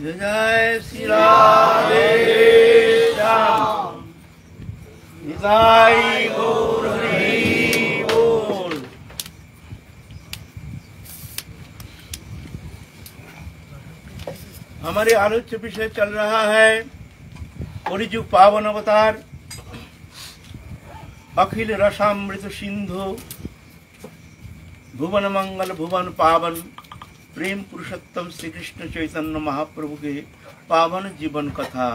जय जय श्री राधे श्याम। निताई गौर हरि बोल। हमारे आलोच्य विषय चल रहा है कलिजुग पावन अवतार अखिल रसामृत सिंधु भुवन मंगल भुवन पावन प्रेम पुरुषोत्तम श्री कृष्ण चैतन्य महाप्रभु के पावन जीवन कथा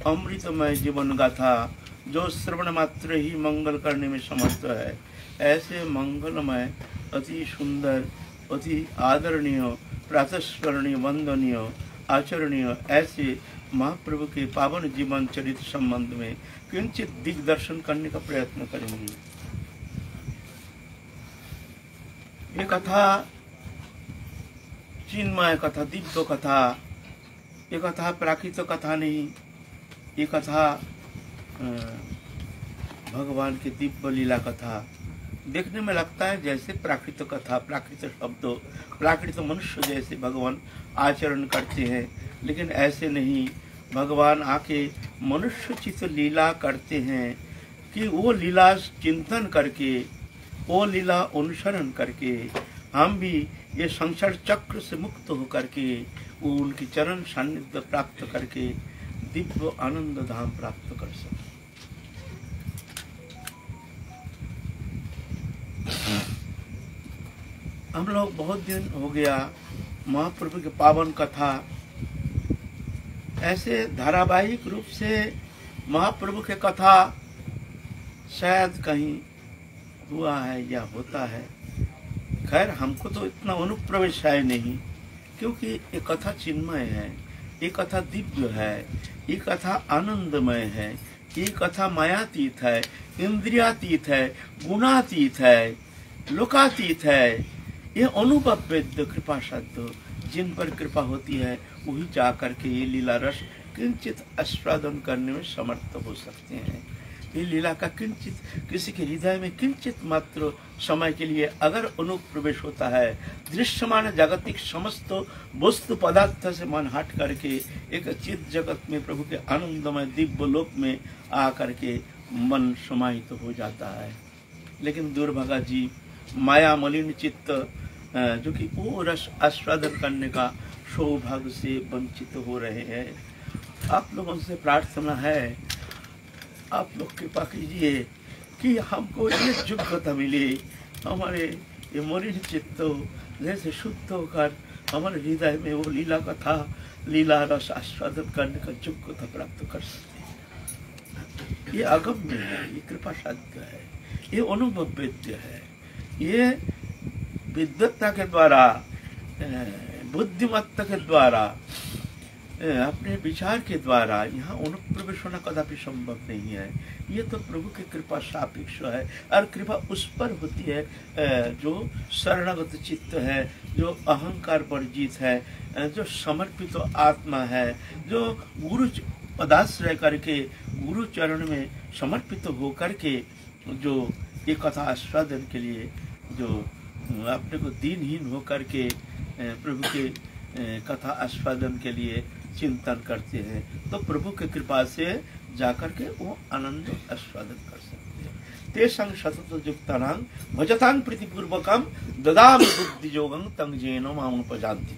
अमृतमय जीवन गाथा जो श्रवण मात्र ही मंगल करने में समर्थ है। ऐसे मंगलमय अति सुंदर अति आदरणीय प्रातस्मरणीय वंदनीय आचरणीय ऐसे महाप्रभु के पावन जीवन चरित्र संबंध में किंचित दिग्दर्शन करने का प्रयत्न करेंगे। ये कथा चिन्मय कथा, दिव्य कथा, ये कथा प्राकृत कथा नहीं, ये कथा भगवान की दिव्य लीला कथा। देखने में लगता है जैसे प्राकृत कथा, प्राकृत शब्दों, प्राकृत मनुष्य जैसे भगवान आचरण करते हैं, लेकिन ऐसे नहीं। भगवान आके मनुष्य चित लीला करते हैं कि वो लीला चिंतन करके, वो लीला अनुसरण करके हम भी ये संसार चक्र से मुक्त होकर के वो उनकी चरण सान्निध्य प्राप्त करके दिव्य आनंद धाम प्राप्त कर सके। हम लोग बहुत दिन हो गया महाप्रभु के पावन कथा ऐसे धारावाहिक रूप से महाप्रभु के कथा शायद कहीं हुआ है या होता है। खैर हमको तो इतना अनुप्रवेश है नहीं, क्योंकि ये कथा चिन्मय है, ये कथा दिव्य है, ये कथा आनंदमय है, ये कथा मायातीत है, इंद्रियातीत है, गुणातीत है, लोकातीत है। ये अनुभव वेद्य कृपा साध्य, जिन पर कृपा होती है वही जाकर के ये लीला रस किंचित आस्वादन करने में समर्थ हो सकते हैं। ये लीला का किंचित किसी के हृदय में किंचित मात्र समय के लिए अगर अनुप्रवेश होता है, दृश्यमान जागतिक समस्त वस्तु पदार्थ से मन हट करके एक चित्त जगत में प्रभु के आनंदमय दिव्य लोक में आकर के मन समाहित हो जाता है। लेकिन दुर्भागा जी माया मलिन चित्त जो कि वो रस आस्वादन करने का सौभाग्य से वंचित हो रहे हैं। आप लोगों से प्रार्थना है, आप लोग कृपा कीजिए कि हमको ये योग्यता मिले, हमारे ये मलिन चित्त जैसे शुद्ध होकर हमारे हृदय में वो लीला कथा लीला रस आस्वादन करने का योग्यता प्राप्त कर सकते। ये अगम्य है, ये कृपा साध्य है, ये अनुभव वेद्य है। ये विद्वत्ता के द्वारा, बुद्धिमत्ता के द्वारा, अपने विचार के द्वारा यहाँ अनुप्रवेश होना कदापि संभव नहीं है। ये तो प्रभु की कृपा सापेक्ष है, और कृपा उस पर होती है जो शरणागत चित्त है, जो अहंकार वर्जित है, जो समर्पित आत्मा है, जो गुरु पदाश्रय करके गुरु चरण में समर्पित होकर के जो ये कथा आस्वादन के लिए जो अपने को दीनहीन होकर के प्रभु के कथा आस्वादन के लिए चिंतन करते हैं, तो प्रभु की कृपा से जाकर के वो आनंद आस्वादन कर सकते हैं। तेषां सतत युक्तानां भजतां प्रीतिपूर्वकं ददामि बुद्धि योगं तं येन मामुपजान्ति।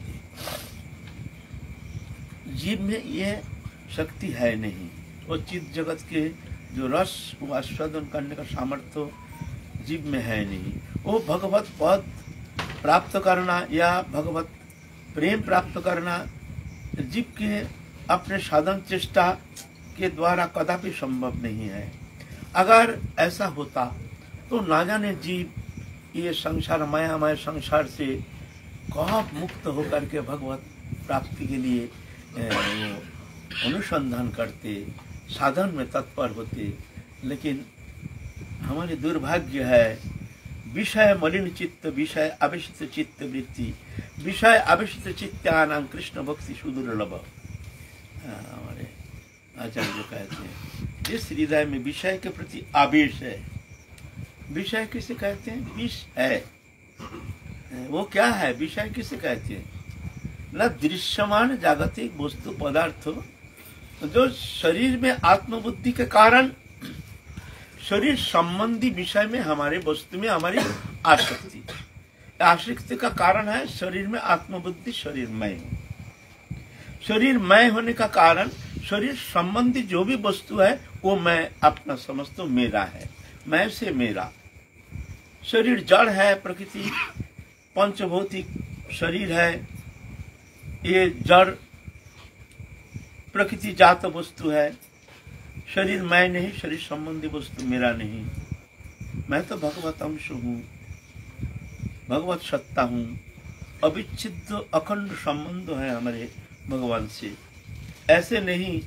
जीव में ये शक्ति है नहीं, वो चित्त जगत के जो रस वो आस्वादन करने का सामर्थ्य जीव में है नहीं। वो भगवत पद प्राप्त करना या भगवत प्रेम प्राप्त करना जीव के अपने साधन चेष्टा के द्वारा कदापि संभव नहीं है। अगर ऐसा होता तो ना जाने जीव ये संसार मायामय संसार से कब मुक्त होकर के भगवत प्राप्ति के लिए अनुसंधान करते, साधन में तत्पर होते। लेकिन हमारी दुर्भाग्य है, विषय मलिन चित्त, विषय आवेशित चित्त वृत्ति, विषय आवेशित चित्तानां कृष्ण भक्ति सुदुर्लभ। हमारे आचार्य कहते हैं जिस हृदय में विषय के प्रति आवेश है, विषय किसे कहते हैं? विष है। वो क्या है? विषय किसे कहते हैं? न दृश्यमान जागतिक वस्तु पदार्थ जो शरीर में आत्मबुद्धि के कारण शरीर संबंधी विषय में हमारे वस्तु में हमारी आसक्ति का कारण है शरीर में आत्मबुद्धि शरीरमय। शरीरमय होने का कारण शरीर संबंधी जो भी वस्तु है वो मैं अपना समझता हूं, मेरा है, मैं से मेरा। शरीर जड़ है, प्रकृति पंचभौतिक शरीर है, ये जड़ प्रकृति जात वस्तु है। शरीर मैं नहीं, शरीर संबंधी वस्तु मेरा नहीं। मैं तो भगवत अंश हूँ, भगवत सत्ता हूँ। अविच्छिन्न अखंड संबंध है हमारे भगवान से। ऐसे नहीं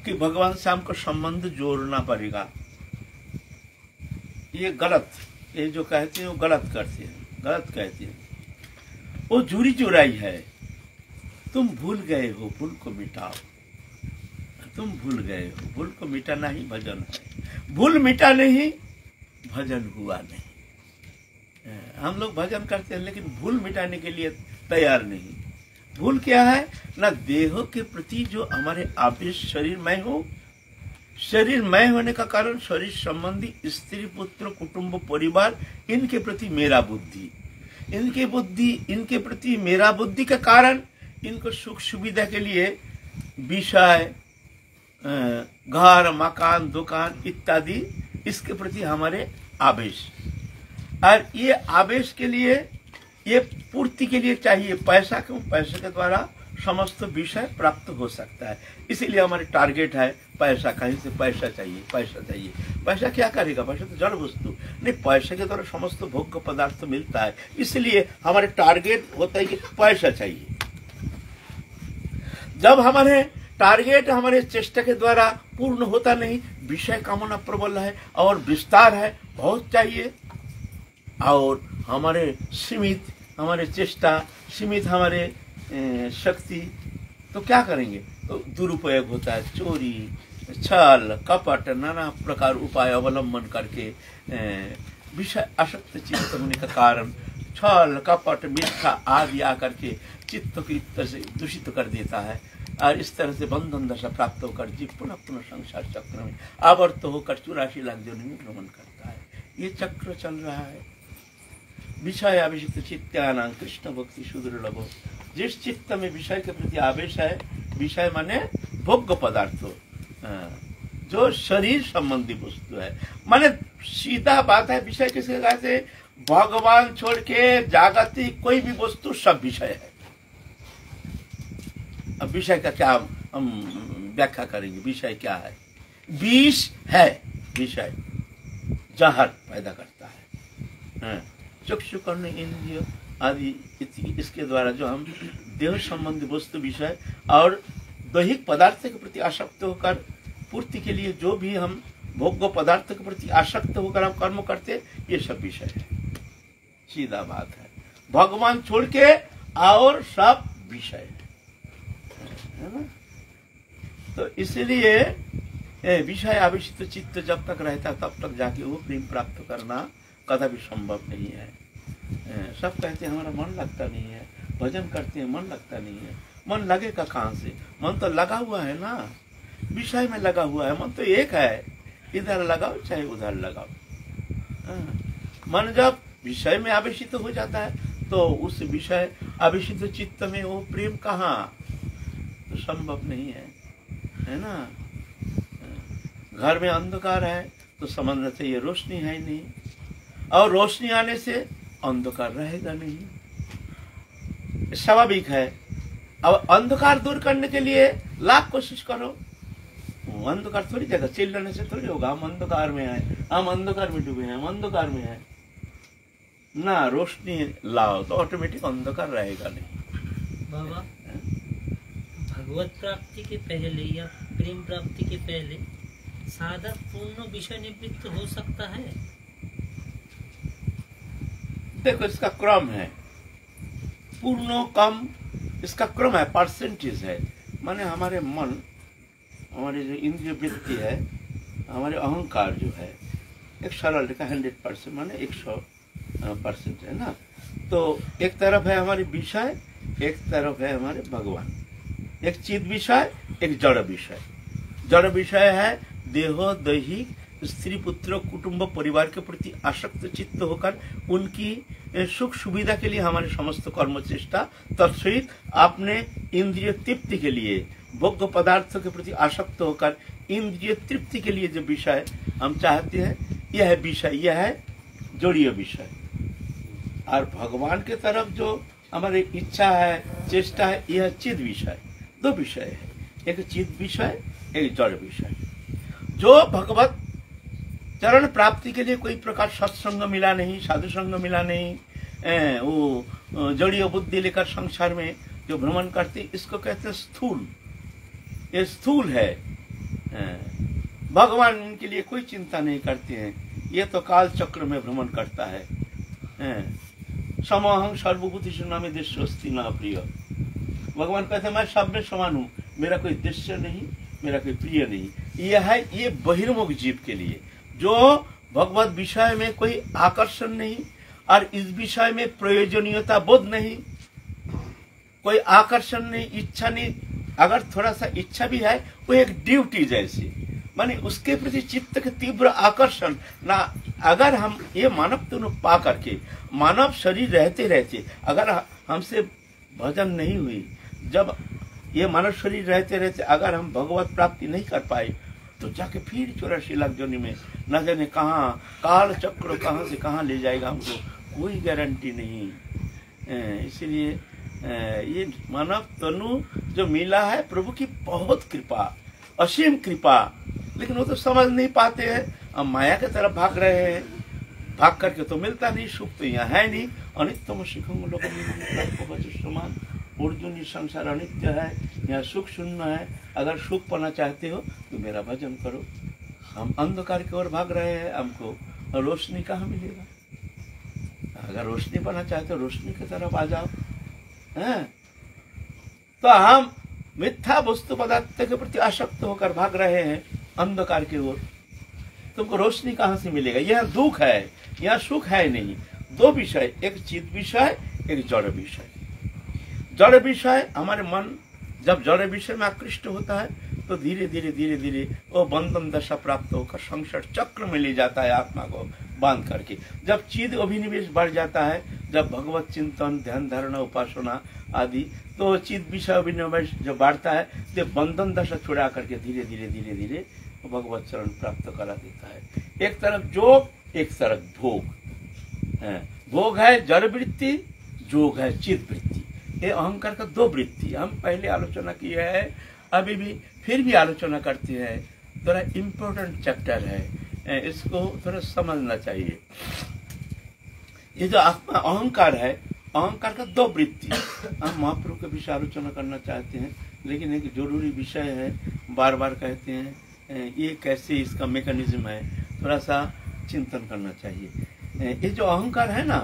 कि भगवान से हमको संबंध जोड़ना पड़ेगा, ये गलत। ये जो कहते हैं वो गलत करते हैं, गलत कहते हैं। वो जुरी जुराई है। तुम भूल गए हो, भूल को मिटाओ। तुम भूल गए हो, भूल को मिटाना ही भजन है। भूल मिटा नहीं, भजन हुआ नहीं। हम लोग भजन करते हैं लेकिन भूल मिटाने के लिए तैयार नहीं। भूल क्या है? ना देह के प्रति जो हमारे आवेश शरीरमय हो, शरीरमय होने का कारण शरीर संबंधी स्त्री पुत्र कुटुंब परिवार इनके प्रति मेरा बुद्धि, इनके प्रति मेरा बुद्धि के कारण इनको सुख सुविधा के लिए विषय, घर, मकान, दुकान इत्यादि इसके प्रति हमारे आवेश। और ये आवेश के लिए, ये पूर्ति के लिए चाहिए पैसा। क्यों? पैसे के द्वारा समस्त विषय प्राप्त हो सकता है। इसीलिए हमारे टारगेट है पैसा। कहीं से पैसा चाहिए, पैसा चाहिए। पैसा क्या करेगा? पैसा तो जड़ वस्तु नहीं, पैसे के द्वारा समस्त भोग्य पदार्थ मिलता है। इसलिए हमारे टारगेट होता है कि पैसा चाहिए। जब हमारे टारगेट हमारे चेष्टा के द्वारा पूर्ण होता नहीं, विषय कामना प्रबल है और विस्तार है, बहुत चाहिए, और हमारे सीमित हमारे चेष्टा, सीमित हमारे शक्ति, तो क्या करेंगे? तो दुरुपयोग होता है। चोरी, छल, कपट, नाना प्रकार उपाय अवलंबन करके विषय आसक्त चित्त होने का कारण छल, कपट, मिथ्या आदि आकर के चित्त को इस तरह से दूषित कर देता है। और इस तरह से बंधन दशा प्राप्त होकर जीव पुनः पुनः संसार चक्र में आवर्त होकर 84 लाख योनि में भ्रमण करता है। ये चक्र चल रहा है। विषय आवेशित चित्तानां कृष्ण भक्ति सुदुर्लभो। जिस चित्त में विषय के प्रति आवेश है, विषय माने भोग्य पदार्थ, जो शरीर संबंधी वस्तु है, माने सीधा बात है। विषय किसके कहते? भगवान छोड़ के जागतिक कोई भी वस्तु सब विषय है। अब विषय का क्या हम व्याख्या करेंगे? विषय क्या है? विष है विषय, जहर पैदा करता है। चक्षु कर्ण इंद्रिय आदि इसके द्वारा जो हम देह संबंधी वस्तु विषय और दैहिक पदार्थ के प्रति आसक्त होकर पूर्ति के लिए जो भी हम भोग्य पदार्थ के प्रति आसक्त होकर हम कर्म करते, ये सब विषय है। सीधा बात है। भगवान छोड़ के और सब विषय है ना। तो इसलिए विषय आविष्ट चित्त जब तक रहता तब तक जाके वो प्रेम प्राप्त करना कदापि संभव नहीं है। सब कहते हैं हमारा मन लगता नहीं है, भजन करते हैं मन लगता नहीं है। मन लगेगा कहाँ से? मन तो लगा हुआ है ना, विषय में लगा हुआ है। मन तो एक है, इधर लगाओ चाहे उधर लगाओ। मन जब विषय में आवेशित हो जाता है तो उस विषय आवेशित चित्त में वो प्रेम कहाँ? तो संभव नहीं है ना। घर में अंधकार है तो समझना चाहिए रोशनी है नहीं, और रोशनी आने से अंधकार रहेगा नहीं। स्वाभाविक है। अब अंधकार दूर करने के लिए लाख कोशिश करो, अंधकार थोड़ी जगह चिल्लाने से थोड़ी होगा। हम अंधकार में हैं, हम अंधकार में डूबे हैं, हम अंधकार में हैं ना। रोशनी लाओ तो ऑटोमेटिक अंधकार रहेगा नहीं। बाबा, भगवत प्राप्ति के पहले या प्रेम प्राप्ति के पहले साधक पूर्ण विषय निवृत्त हो सकता है? देखो इसका क्रम है, पूर्ण कम इसका क्रम है, परसेंटेज है। माने हमारे मन, हमारे जो इंद्रिय वृत्ति है, हमारे अहंकार जो है, एक सरल रेखा 100% माने 100% है ना। तो एक तरफ है हमारी विषय, एक तरफ है हमारे भगवान, एक चिद विषय, एक जड़ विषय। जड़ विषय है देहो दैहिक स्त्री पुत्र कुटुंब परिवार के प्रति आसक्त चित्त होकर उनकी सुख सुविधा के लिए हमारे समस्त कर्म चेष्टा, तत्सहित अपने इंद्रिय तृप्ति के लिए भोग्य पदार्थों के प्रति आसक्त होकर इंद्रिय तृप्ति के लिए जो विषय हम चाहते हैं, यह है विषय, यह है जोड़ीय विषय। और भगवान के तरफ जो हमारी इच्छा है, चेष्टा है, यह चिद विषय। दो विषय है, एक चिद विषय, एक जड़ विषय। जो भगवत चरण प्राप्ति के लिए कोई प्रकार सत्संग मिला नहीं, साधु संग मिला नहीं, वो जड़ीय बुद्धि लेकर संसार में जो भ्रमण करते, इसको कहते हैं स्थूल। ये स्थूल है। भगवान इनके लिए कोई चिंता नहीं करते हैं, ये तो काल चक्र में भ्रमण करता है। समहं सर्वभूतेषु न मे दृष्टोऽस्ति न प्रिय। भगवान कहते हैं मैं सब में समान हूँ, मेरा कोई दृश्य नहीं, मेरा कोई प्रिय नहीं। यह है ये बहिर्मुख जीव के लिए, जो भगवत विषय में कोई आकर्षण नहीं और इस विषय में प्रयोजनीयता बोध नहीं, कोई आकर्षण नहीं, इच्छा नहीं। अगर थोड़ा सा इच्छा भी है, वो एक ड्यूटी जैसी, माने उसके प्रति चित्त के तीव्र आकर्षण ना। अगर हम ये मानव दोनों पा करके, मानव शरीर रहते रहते अगर हमसे भजन नहीं हुई, जब ये मानव शरीर रहते रहते अगर हम भगवत प्राप्ति नहीं कर पाए, तो जाके फिर 84 लाख जोनी में न जाने कहाँ काल चक्र कहाँ से कहाँ ले जाएगा, हमको कोई गारंटी नहीं। इसलिए ये मानव तनु जो मिला है प्रभु की बहुत कृपा, असीम कृपा, लेकिन वो तो समझ नहीं पाते हैं। अब माया की तरफ भाग रहे हैं, भाग करके तो मिलता नहीं, सुख तो यहाँ है नहीं। अनित्यम सुखम लोग समान, अर्जुन संसार अनित्य है, यहाँ सुख शून्य है। अगर सुख पाना चाहते हो तो मेरा भजन करो। हम अंधकार की ओर भाग रहे हैं, हमको रोशनी कहाँ मिलेगा? अगर रोशनी पाना चाहते हो रोशनी की तरफ आ जाओ। तो हम मिथ्या वस्तु पदार्थ के प्रति आसक्त होकर भाग रहे हैं अंधकार की ओर, तुमको रोशनी कहाँ से मिलेगा? यह दुख है, यह सुख है नहीं। दो विषय, एक चिद विषय, एक जड़ विषय। जड़ विषय हमारे मन जब जड़ विषय में आकृष्ट होता है तो धीरे धीरे धीरे धीरे वो बंधन दशा प्राप्त होकर संसार चक्र में ले जाता है आत्मा को बांध करके। जब चिद अभिनिवेश बढ़ जाता है, जब भगवत चिंतन ध्यान धारणा उपासना आदि, तो चिद विषय अभिनिवेश जब बढ़ता है तो बंधन दशा छुड़ा करके धीरे धीरे धीरे धीरे भगवत चरण प्राप्त करा देता है। एक तरफ जोग, एक तरफ भोग। भोग है जड़ वृत्ति, जोग है चिद वृत्ति। ये अहंकार का दो वृत्ति हम पहले आलोचना की है, अभी भी फिर भी आलोचना करते हैं। थोड़ा इम्पोर्टेंट चैप्टर है, इसको थोड़ा समझना चाहिए। ये जो आत्मा अहंकार है, अहंकार का दो वृत्ति हम महाप्रभु के विषय आलोचना करना चाहते हैं, लेकिन एक जरूरी विषय है, बार बार कहते हैं ये कैसे इसका मैकेनिज्म है, थोड़ा सा चिंतन करना चाहिए। ये जो अहंकार है ना,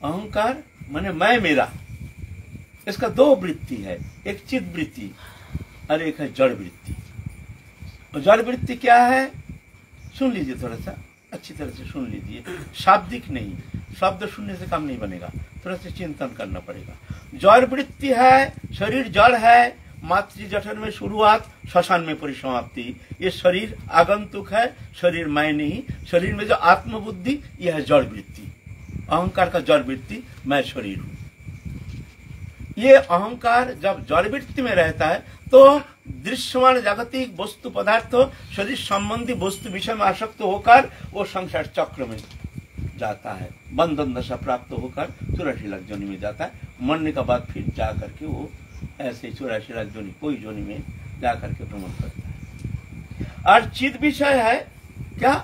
अहंकार माने मैं मेरा, इसका दो वृत्ति है, एक चिद वृत्ति और एक है जड़ वृत्ति। और जड़ वृत्ति क्या है सुन लीजिए, थोड़ा सा अच्छी तरह से सुन लीजिए, शाब्दिक नहीं, शब्द सुनने से काम नहीं बनेगा, थोड़ा सा चिंतन करना पड़ेगा। जड़ वृत्ति है, शरीर जड़ है, मातृ जठर में शुरुआत, श्मशान में परिसमाप्ति। ये शरीर आगंतुक है, शरीर मैं नहीं। शरीर में जो आत्मबुद्धि, यह है जड़ वृत्ति। अहंकार का जड़ वृत्ति, मैं शरीर हूं। ये अहंकार जब जड़ वृत्ति में रहता है तो दृश्यमान जागतिक वस्तु पदार्थ शरीर संबंधी वस्तु विषय में आसक्त होकर वो संसार चक्र में जाता है, बंधन दशा प्राप्त होकर 84 लाख जोनी में जाता है। मरने के बाद फिर जा करके वो ऐसे 84 लाख जोनी कोई जोनी में जा करके भ्रमण करता है। और चिद विषय है क्या?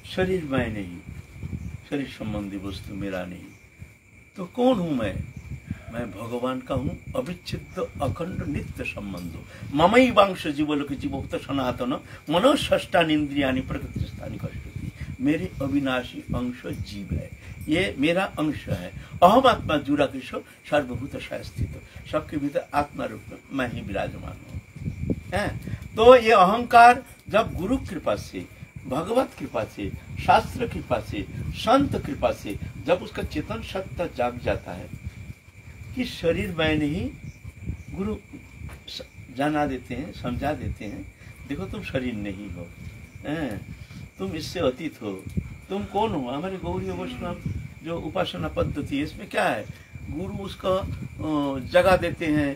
शरीर मैं नहीं, शरीर संबंधी वस्तु मेरा नहीं। तो कौन हूं मैं? मैं भगवान का हूँ, अविच्छिन्न अखंड नित्य संबंधो। ममई वांश जीवलोक जीवोक्त सनातन मनोष्टान इंद्रियानि प्रकृति स्थानी कष्टति। मेरे अविनाशी अंश जीव है, ये मेरा अंश है। अहम आत्मा जुड़ा किशो सर्वभूत स्थित, सबके भीतर आत्मा रूप में मैं ही विराजमान हूँ। तो ये अहंकार जब गुरु कृपा से, भगवत कृपा से, शास्त्र कृपा से, संत कृपा से जब उसका चेतन सत्ता जाग जाता है, कि शरीर मैं नहीं। गुरु जाना देते हैं, समझा देते हैं, देखो तुम शरीर नहीं हो, तुम इससे अतीत हो। तुम कौन हो? हमारे गौरी वैष्णव जो उपासना पद्धति है इसमें क्या है, गुरु उसका जगह देते हैं,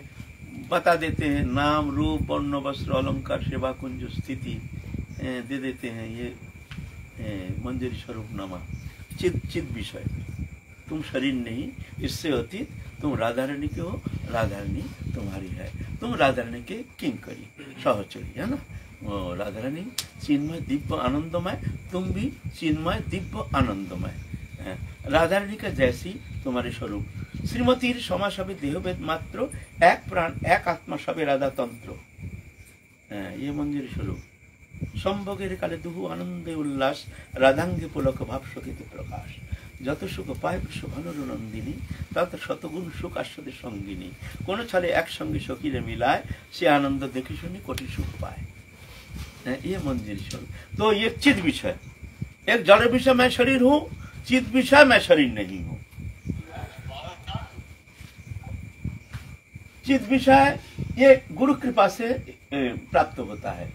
बता देते हैं, नाम रूप वर्ण वस्त्र अलंकार सेवा कुंज स्थिति दे देते हैं। ये मंजरी स्वरूप नामा चिद विषय। तुम शरीर नहीं, इससे अतीत, तुम राधा रानी के हो, राधा रानी तुम्हारी है, तुम राधा रानी के किंकरी सहचरी है ना। राधा रानी चिन्मय दिव्य आनंदमय, तुम भी चिन्मय दिव्य आनंदमय। राधा रानी का जैसी तुम्हारे स्वरूप। श्रीमतीर क्षमा सभी देहभेद मात्र, एक प्राण एक आत्मा सभी राधा तंत्र। ये मंदिर स्वरूप। संभोगेर काले दुहु आनंदे उल्लास, राधांगे पुलक भाव सखित प्रकाश। যত সুখ পায় বিশ্ব ভানুর নন্দিনী, তত শতগুণ সুখ আস্বাদে সঙ্গিনী। কোন ছলে একসঙ্গে সখীরে মিলায়, সে আনন্দ দেখে শুনি কোটি সুখ পায়। ये मंदिर स्वरूप। तो ये चिद विषय, एक जड़ विषय मैं शरीर हूँ, चिद विषय मैं शरीर नहीं हूँ। चिद विषय ये गुरु कृपा से प्राप्त होता है।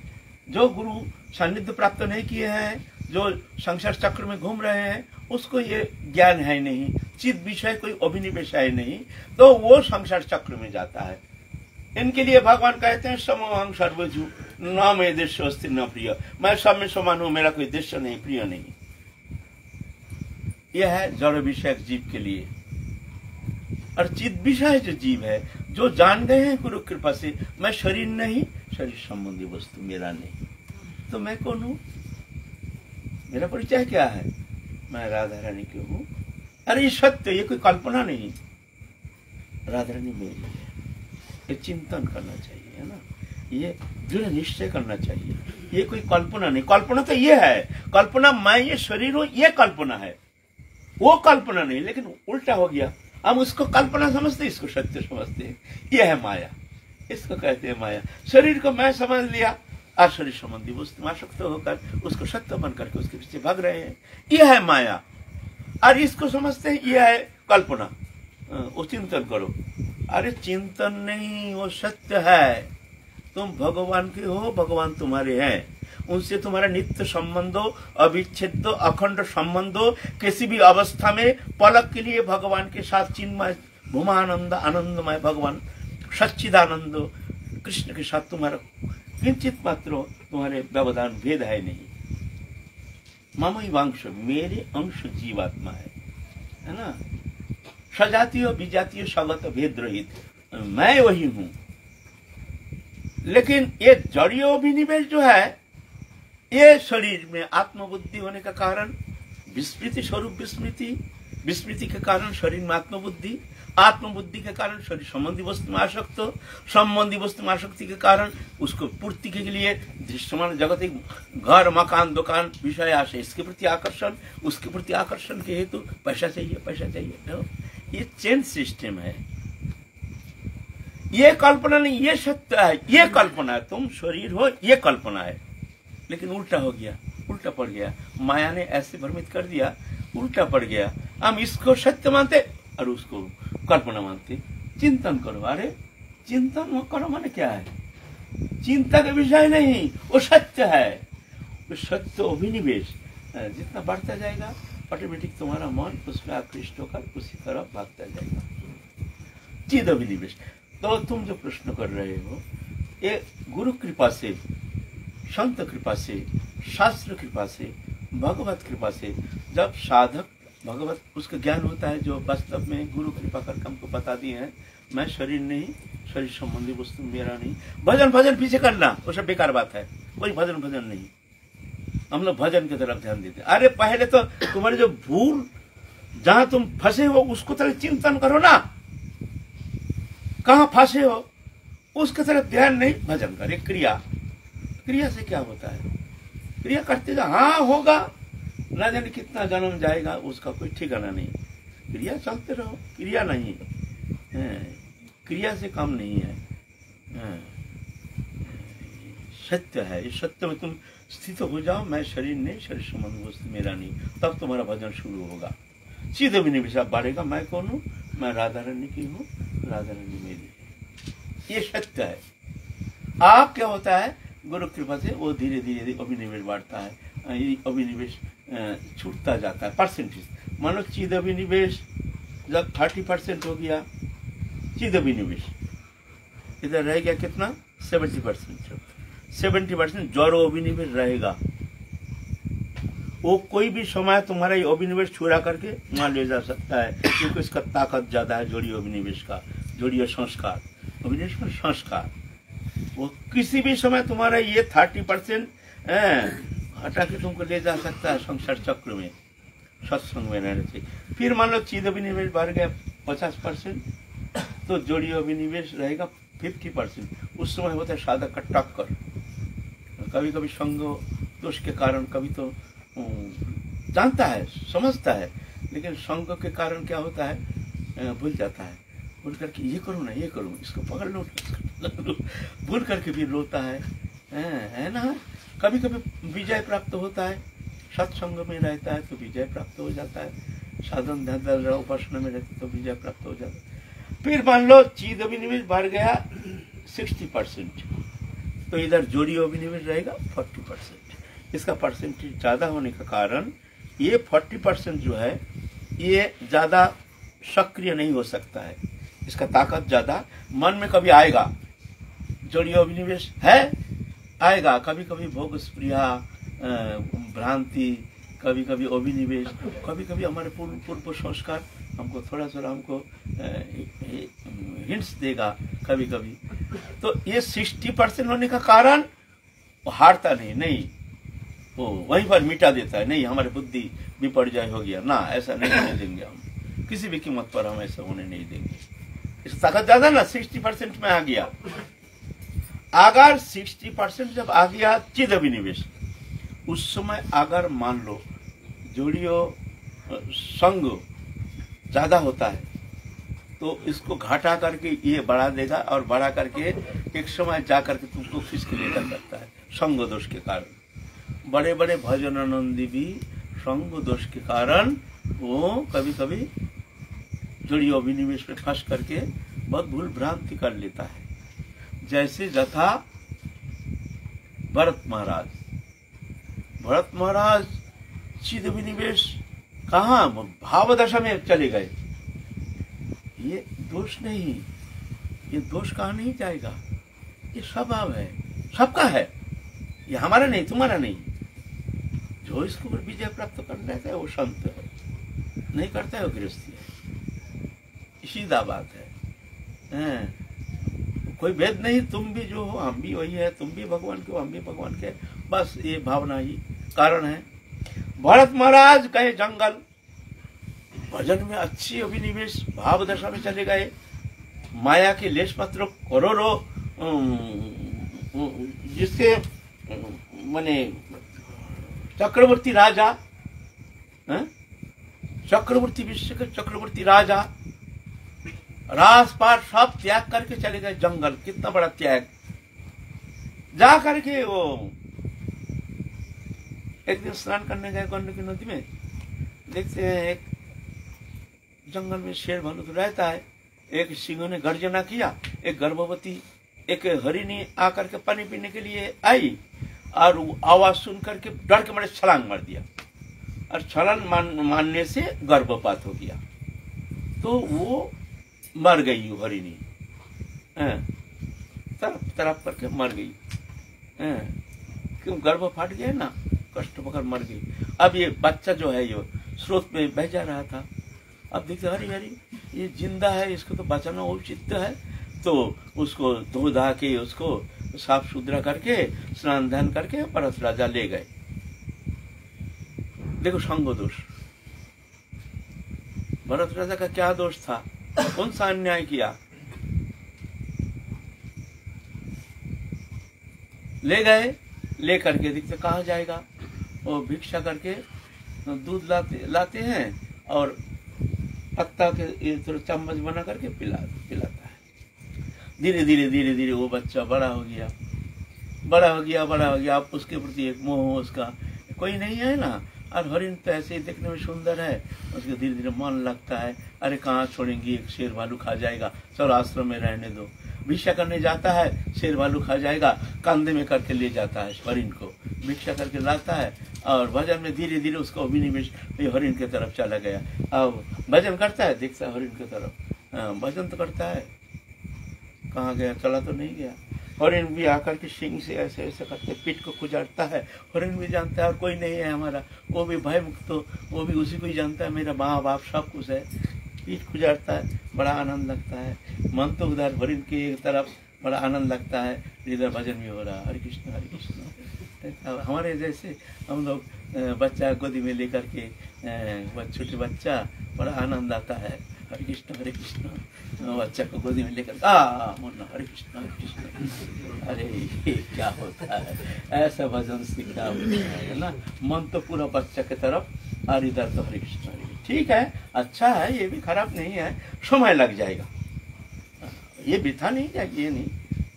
जो गुरु सानिध्य प्राप्त नहीं किए हैं, जो संसार चक्र में घूम रहे हैं, उसको ये ज्ञान है नहीं, चिद विषय कोई अभिनिवेश है नहीं, तो वो संसार चक्र में जाता है। इनके लिए भगवान कहते हैं समोहं सर्वजु न मे देश अस्ति न प्रिय। मैं सब में समान हूं, मेरा कोई देश नहीं, प्रिय नहीं। यह है जड़ विषयक जीव के लिए। और चिद विषय जो जीव है, जो जान गए हैं गुरु कृपा से, मैं शरीर नहीं, शरीर संबंधी वस्तु मेरा नहीं, तो मैं कौन हूं? मेरा परिचय क्या है? मैं राधा रानी की हूँ। अरे ये सत्य, ये कोई कल्पना नहीं। राधा रानी मेरी है, ये चिंतन करना चाहिए, है ना। ये दृढ़ निश्चय करना चाहिए। ये कोई कल्पना नहीं। कल्पना तो ये है, कल्पना मैं ये शरीर हूँ, ये कल्पना है। वो कल्पना नहीं, लेकिन उल्टा हो गया। हम उसको कल्पना समझते, इसको सत्य समझते हैं। ये है माया, इसको कहते हैं माया। शरीर को मैं समझ लिया, और शरीर संबंधी वस्तु आसक्त होकर उसको सत्य बन करके उसके पीछे भाग रहे हैं। यह है माया। और इसको समझते हैं यह है कल्पना। वो चिंतन करो। अरे चिंतन नहीं, वो सत्य है। तुम भगवान के हो, भगवान तुम्हारे हैं। उनसे तुम्हारा नित्य संबंधो, अविच्छेद्य अखंड संबंधो, किसी भी अवस्था में पलक के लिए भगवान के साथ चिन्मय भूमानंद आनंदमय भगवान सच्चिदानंद कृष्ण के साथ तुम्हारा किंचित मात्र तुम्हारे व्यवधान भेद है नहीं। ममई वांश, मेरे अंश जीवात्मा है ना। सजातीय विजातीय स्वगत भेद रहित मैं वही हूं। लेकिन ये जड़ीय अभिनिवेश जो है, ये शरीर में आत्मबुद्धि होने का कारण विस्मृति स्वरूप विस्मृति, विस्मृति के कारण शरीर में आत्मबुद्धि, आत्मबुद्धि के कारण शरीर संबंधी वस्तु में आसक्त, संबंधी वस्तु में आसक्ति के कारण उसको पूर्ति के लिए दृश्यमान जगतिक घर मकान दुकान विषय आशय, इसके प्रति आकर्षण, उसके प्रति आकर्षण के हेतु पैसा चाहिए, पैसा चाहिए। ये चेन सिस्टम है। ये कल्पना नहीं, ये सत्य है। ये कल्पना है, तुम शरीर हो, ये कल्पना है। लेकिन उल्टा हो गया, उल्टा पड़ गया। माया ने ऐसे भ्रमित कर दिया, उल्टा पड़ गया। हम इसको सत्य मानते और उसको कल्पना मानते। चिंतन करो। अरे चिंतन करो माने क्या है? चिंता का विषय नहीं, वो सत्य है। वो सत्य अभिनिवेश जितना बढ़ता जाएगा, ऑटोमेटिक तुम्हारा मन उसमें आकृष्ट होकर उसी तरफ भागता जाएगा। चिद अभिनिवेश। तो तुम जो प्रश्न कर रहे हो, ये गुरु कृपा से, संत कृपा से, शास्त्र कृपा से, भगवत कृपा से, जब साधक भगवत उसका ज्ञान होता है, जो वास्तव में गुरु कृपा कर हमको बता दिए हैं, मैं शरीर नहीं, शरीर संबंधी वस्तु मेरा नहीं। भजन भजन पीछे करना वो सब बेकार बात है। कोई भजन भजन नहीं। हम लोग भजन की तरफ ध्यान देते। अरे पहले तो तुम्हारे जो भूल, जहां तुम फंसे हो उसको तरफ चिंतन करो ना। कहां फंसे हो उसके तरफ ध्यान नहीं, भजन कर। एक क्रिया, क्रिया से क्या होता है? क्रिया करते जाओ, हाँ होगा, न जाने कितना जन्म जाएगा, उसका कोई ठिकाना नहीं। क्रिया चलते रहो, क्रिया नहीं, क्रिया से काम नहीं है। सत्य है। इस सत्य में तुम स्थित हो जाओ, मैं शरीर नहीं, शरीर संबंधी वस्तु मेरा नहीं, तब तुम्हारा भजन शुरू होगा। सीधे भी नहीं विचार बढ़ेगा। मैं कौन हूँ? मैं राधा रानी की हूँ, राधा रानी मेरी, ये सत्य है। आप क्या होता है, गुरु कृपा से वो धीरे धीरे अभिनिवेश बढ़ता है, अभिनिवेश छूटता जाता है परसेंटेज। मान लो चिद अभिनिवेश जब 30% हो गया, चिद अभिनिवेश इधर रह गया कितना 70%। 70% जौरो अभिनिवेश रहेगा। वो कोई भी समय तुम्हारा ये अभिनिवेश छुड़ा करके वहां ले जा सकता है, क्योंकि इसका ताकत ज्यादा है जोड़ीय अभिनिवेश का। जोड़ीय संस्कार, अभिनिवेश में संस्कार, वो किसी भी समय तुम्हारा ये 30% हटा के तुमको ले जा सकता है संसार चक्र में, सत्संग में रहने से। फिर मान लो चिद अभिनिवेश बढ़ गया 50%, तो जोड़ीय अभिनिवेश रहेगा 50%। उस समय होता है साधक का टक्कर। कभी कभी संग दोष के कारण, कभी तो जानता है समझता है, लेकिन संग के कारण क्या होता है, भूल जाता है। भूल करके ये करूँ ना, ये करूँ, इसको पकड़ लो, भूल करके भी रोता है ना। कभी कभी विजय प्राप्त होता है, सत्संग में रहता है तो विजय प्राप्त हो जाता है, साधन ध्यान उपासना में रहते तो विजय प्राप्त हो जाता है। फिर मान लो चिद अभिनिवेश बढ़ गया 60%, तो इधर जोड़ी अभिनिवेश रहेगा 40%। इसका परसेंटेज ज्यादा होने का कारण ये 40% जो है ये ज्यादा सक्रिय नहीं हो सकता है, इसका ताकत ज्यादा मन में कभी आएगा, जोड़ी अभिनिवेश है आएगा, कभी कभी भोग स्प्रिया, भ्रांति, कभी कभी अभिनिवेश, कभी कभी हमारे पूर्व संस्कार हमको थोड़ा थोड़ा हमको हिंट्स देगा कभी कभी। तो ये 60% होने का कारण वो हारता नहीं, वो वहीं पर मिटा देता है, नहीं हमारी बुद्धि विपर्जय हो गया ना, ऐसा नहीं होने देंगे हम, किसी भी कीमत पर हम ऐसा होने नहीं देंगे। इसकी ताकत ज्यादा ना, 60% में आ गया। अगर 60% जब आ गया चिद अभिनिवेश, उस समय अगर मान लो जोड़ियो संग ज्यादा होता है तो इसको घटा करके ये बढ़ा देगा, और बढ़ा करके एक समय जा करके तुमको खींच के लेकर करता है संग दोष के कारण। बड़े बड़े भजनानंदी भी संग दोष के कारण वो कभी कभी जोड़ी अभिनिवेश में फंस करके बहुत भूल भ्रांति कर लेता है। जैसे जथा भरत महाराज चिद अभिनिवेश कहाँ भाव दशा में चले गए। ये दोष नहीं, ये दोष कहाँ नहीं जाएगा, ये स्वभाव है, सबका है, ये हमारा नहीं तुम्हारा नहीं। जो इसके ऊपर विजय प्राप्त कर लेता है वो संत है, नहीं करता है वो गृहस्थी है। सीधा बात है, कोई भेद नहीं, तुम भी जो हो हम भी वही है, तुम भी भगवान के हो हम भी भगवान के, बस ये भावना ही कारण है। भरत महाराज गए जंगल, भजन में अच्छी अभिनिवेश भाव दशा में चले गए, माया के लेश पत्र करोड़ों जिसके माने चक्रवर्ती राजा, चक्रवर्ती विश्व के चक्रवर्ती राजा राजपाट सब त्याग करके चले गए जंगल। कितना बड़ा त्याग, जा करके वो एक दिन स्नान करने गए गंडकी नदी में, देखते हैं एक जंगल में शेर भालू तो रहता है, एक सिंह ने गर्जना किया, एक गर्भवती एक हरिणी आकर के पानी पीने के लिए आई, और आवाज सुन करके डर के मारे छलांग मार दिया, और छलांग मारने से गर्भपात हो गया, तो वो मर गई वो हरिणी, तरफ करके मर गई, क्यों गर्भ फाट गया ना, कष्ट पकड़ मर गई। अब ये बच्चा जो है ये स्रोत में बह जा रहा था, अब देखते हरी हरी ये जिंदा है, इसको तो बचाना उचित है, तो उसको धो धा के उसको साफ सुथरा करके स्नान ध्यान करके भरत राजा ले गए। देखो संग दोष, भरत राजा का क्या दोष था, कौन सा अन्याय किया, ले गए, ले करके देखते कहाँ जाएगा, वो भिक्षा करके दूध लाते हैं और पत्ता के थोड़ा चम्मच बना करके पिलाता है। धीरे धीरे वो बच्चा बड़ा हो गया, अब उसके प्रति एक मोह उसका कोई नहीं है ना, और हरिण तो ऐसे ही देखने में सुंदर है, उसके धीरे धीरे मन लगता है, अरे कहाँ छोड़ेंगे, एक शेर भालू खा जाएगा, चलो आश्रम में रहने दो। भिक्षा करने जाता है, शेर भालू खा जाएगा, कंधे में करके ले जाता है हरिण को, भिक्षा करके लाता है, और भजन में धीरे धीरे उसका अभिनिवेश हरिण की तरफ चला गया। अब भजन करता है, देखता है हरिण की तरफ, भजन तो करता है, कहाँ गया, चला तो नहीं गया। हरिण भी आकर के सिंह से ऐसे ऐसे करते पीठ को खुजारता है। हरिण भी जानता है और कोई नहीं है हमारा, वो भी भय मुक्त, तो वो भी उसी को ही जानता है, मेरा माँ बाप सब कुछ है। पीठ खुजारता है, बड़ा आनंद लगता है, मन तो उधर हरिण की एक तरफ बड़ा आनंद लगता है, इधर भजन भी हो रहा है, हरे कृष्ण हरे कृष्ण। हमारे जैसे हम लोग बच्चा गोदी में लेकर के, छोटे बच्चा, बड़ा आनंद आता है, हरे कृष्ण बच्चा को गोदी में लेकर मुन्ना हरे कृष्ण। अरे ये क्या होता है, ऐसा भजन सीखा है ना, मन तो पूरा बच्चा की तरफ, और इधर तो हरे कृष्ण। ठीक है, अच्छा है, ये भी खराब नहीं है, समय लग जाएगा, ये बिथा नहीं जाएगी, ये नहीं,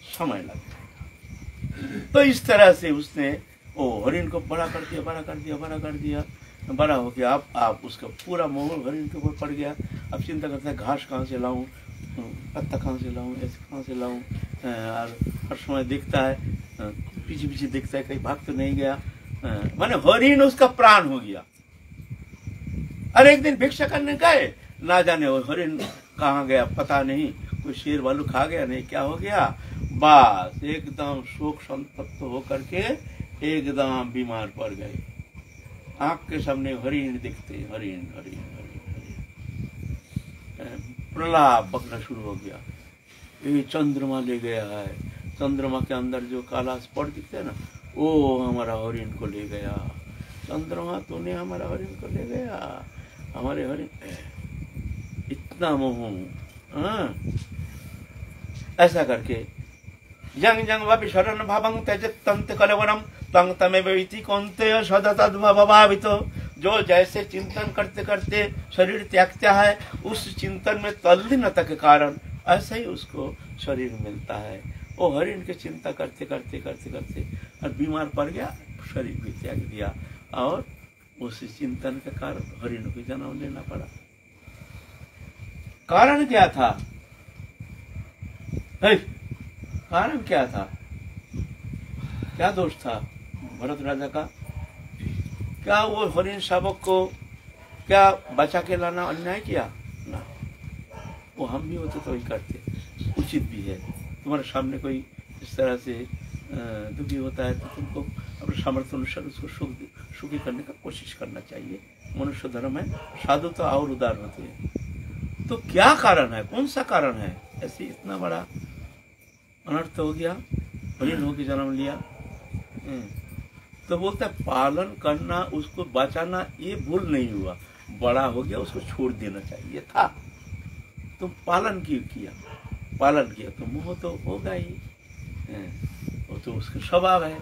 समय लग जाएगा। तो इस तरह से उसने वो हरिण को बड़ा कर दिया, बड़ा कर दिया, बड़ा कर दिया, बड़ा हो गया। अब आप उसका पूरा मोह हरिण के ऊपर पड़ गया। अब चिंता करता है, घास कहाँ से लाऊं, पत्ता कहाँ से लाऊं, ऐसे कहाँ से लाऊं, और हर समय देखता है, पीछे पीछे देखता है कहीं भाग तो नहीं गया, माने हरिण उसका प्राण हो गया। अरे एक दिन भिक्षा करने गए, ना जाने वो हरिण कहाँ गया पता नहीं, कोई शेर भालू खा गया, नहीं क्या हो गया, बस एकदम शोक संतप्त होकर के एकदम बीमार पड़ गए। आंख के सामने हरिण दिखते, हरिण हरिण हरिण हरिण, प्रलाप बकना शुरू हो गया। ये चंद्रमा ले गया है, चंद्रमा के अंदर जो काला स्पॉट दिखते है ना, वो हमारा हरिण को ले गया। चंद्रमा तूने हमारा हरिण को ले गया, हमारे हरिण, इतना मोह। ऐसा करके जंग जंग वापि शरण भावं त्यजत तंत कलवरम तंग तमे वेति कौन्तेय सदा तद्भावित। जो जैसे चिंतन करते करते शरीर त्यागता है, उस चिंतन में तल्लीनता के कारण ऐसा ही उसको शरीर मिलता है। वो हरिण की चिंता करते करते करते करते और बीमार पड़ गया, शरीर भी त्याग दिया, और उस चिंतन के कारण हरिण को जन्म लेना पड़ा। कारण क्या था, कारण क्या था, क्या दोष था भरत राजा का? क्या वो हरिण शावक को क्या बचा के लाना अन्याय किया? ना, वो हम भी होते तो वही करते, उचित भी है। तुम्हारे सामने कोई इस तरह से दुखी होता है तो तुमको अपने सामर्थ्य अनुसार उसको सुखी करने का कोशिश करना चाहिए, मनुष्य धर्म है। साधु तो और उदार होते हैं। तो क्या कारण है, कौन सा कारण है ऐसे इतना बड़ा अनर्थ हो गया, हरिण होकर जन्म लिया? तो बोलता है पालन करना, उसको बचाना, ये भूल नहीं हुआ, बड़ा हो गया उसको छोड़ देना चाहिए था। तुम पालन क्यों किया? पालन किया तो मोह तो होगा ही, वो तो उसका स्वभाव है।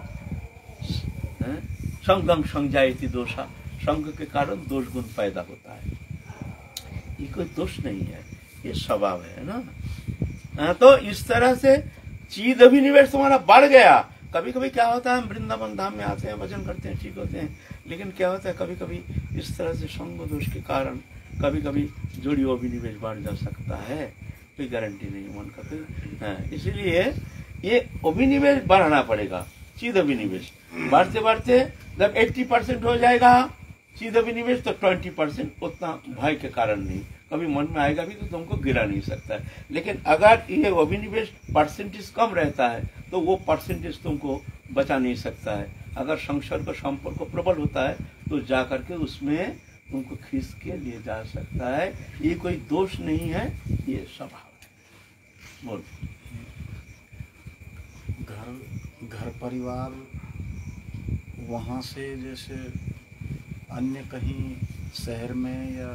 संगम संजायति दोषा, संग के कारण दोष गुण पैदा होता है, ये कोई दोष नहीं है, ये स्वभाव है ना। तो इस तरह से चीज अभिनिवेश तुम्हारा बढ़ गया। कभी कभी क्या होता है, हम वृंदावन धाम में आते हैं, भजन करते हैं, ठीक होते हैं, लेकिन क्या होता है कभी कभी इस तरह से संग दोष के कारण कभी कभी जोड़ी अभिनिवेश बढ़ जा सकता है, कोई गारंटी नहीं मन का। इसलिए ये अभिनिवेश बढ़ाना पड़ेगा। चीज अभिनिवेश बढ़ते बढ़ते जब 80% हो जाएगा चीज अभिनिवेश, तो 20% उतना भय के कारण नहीं, कभी मन में आएगा भी तो तुमको गिरा नहीं सकता है। लेकिन अगर ये अभिनिवेश परसेंटेज कम रहता है तो वो परसेंटेज तुमको बचा नहीं सकता है। अगर संसर्ग संपर्क प्रबल होता है तो जा करके उसमें तुमको खींच के ले जा सकता है। ये कोई दोष नहीं है, ये स्वभाव है। बोल। घर परिवार वहाँ से जैसे अन्य कहीं शहर में या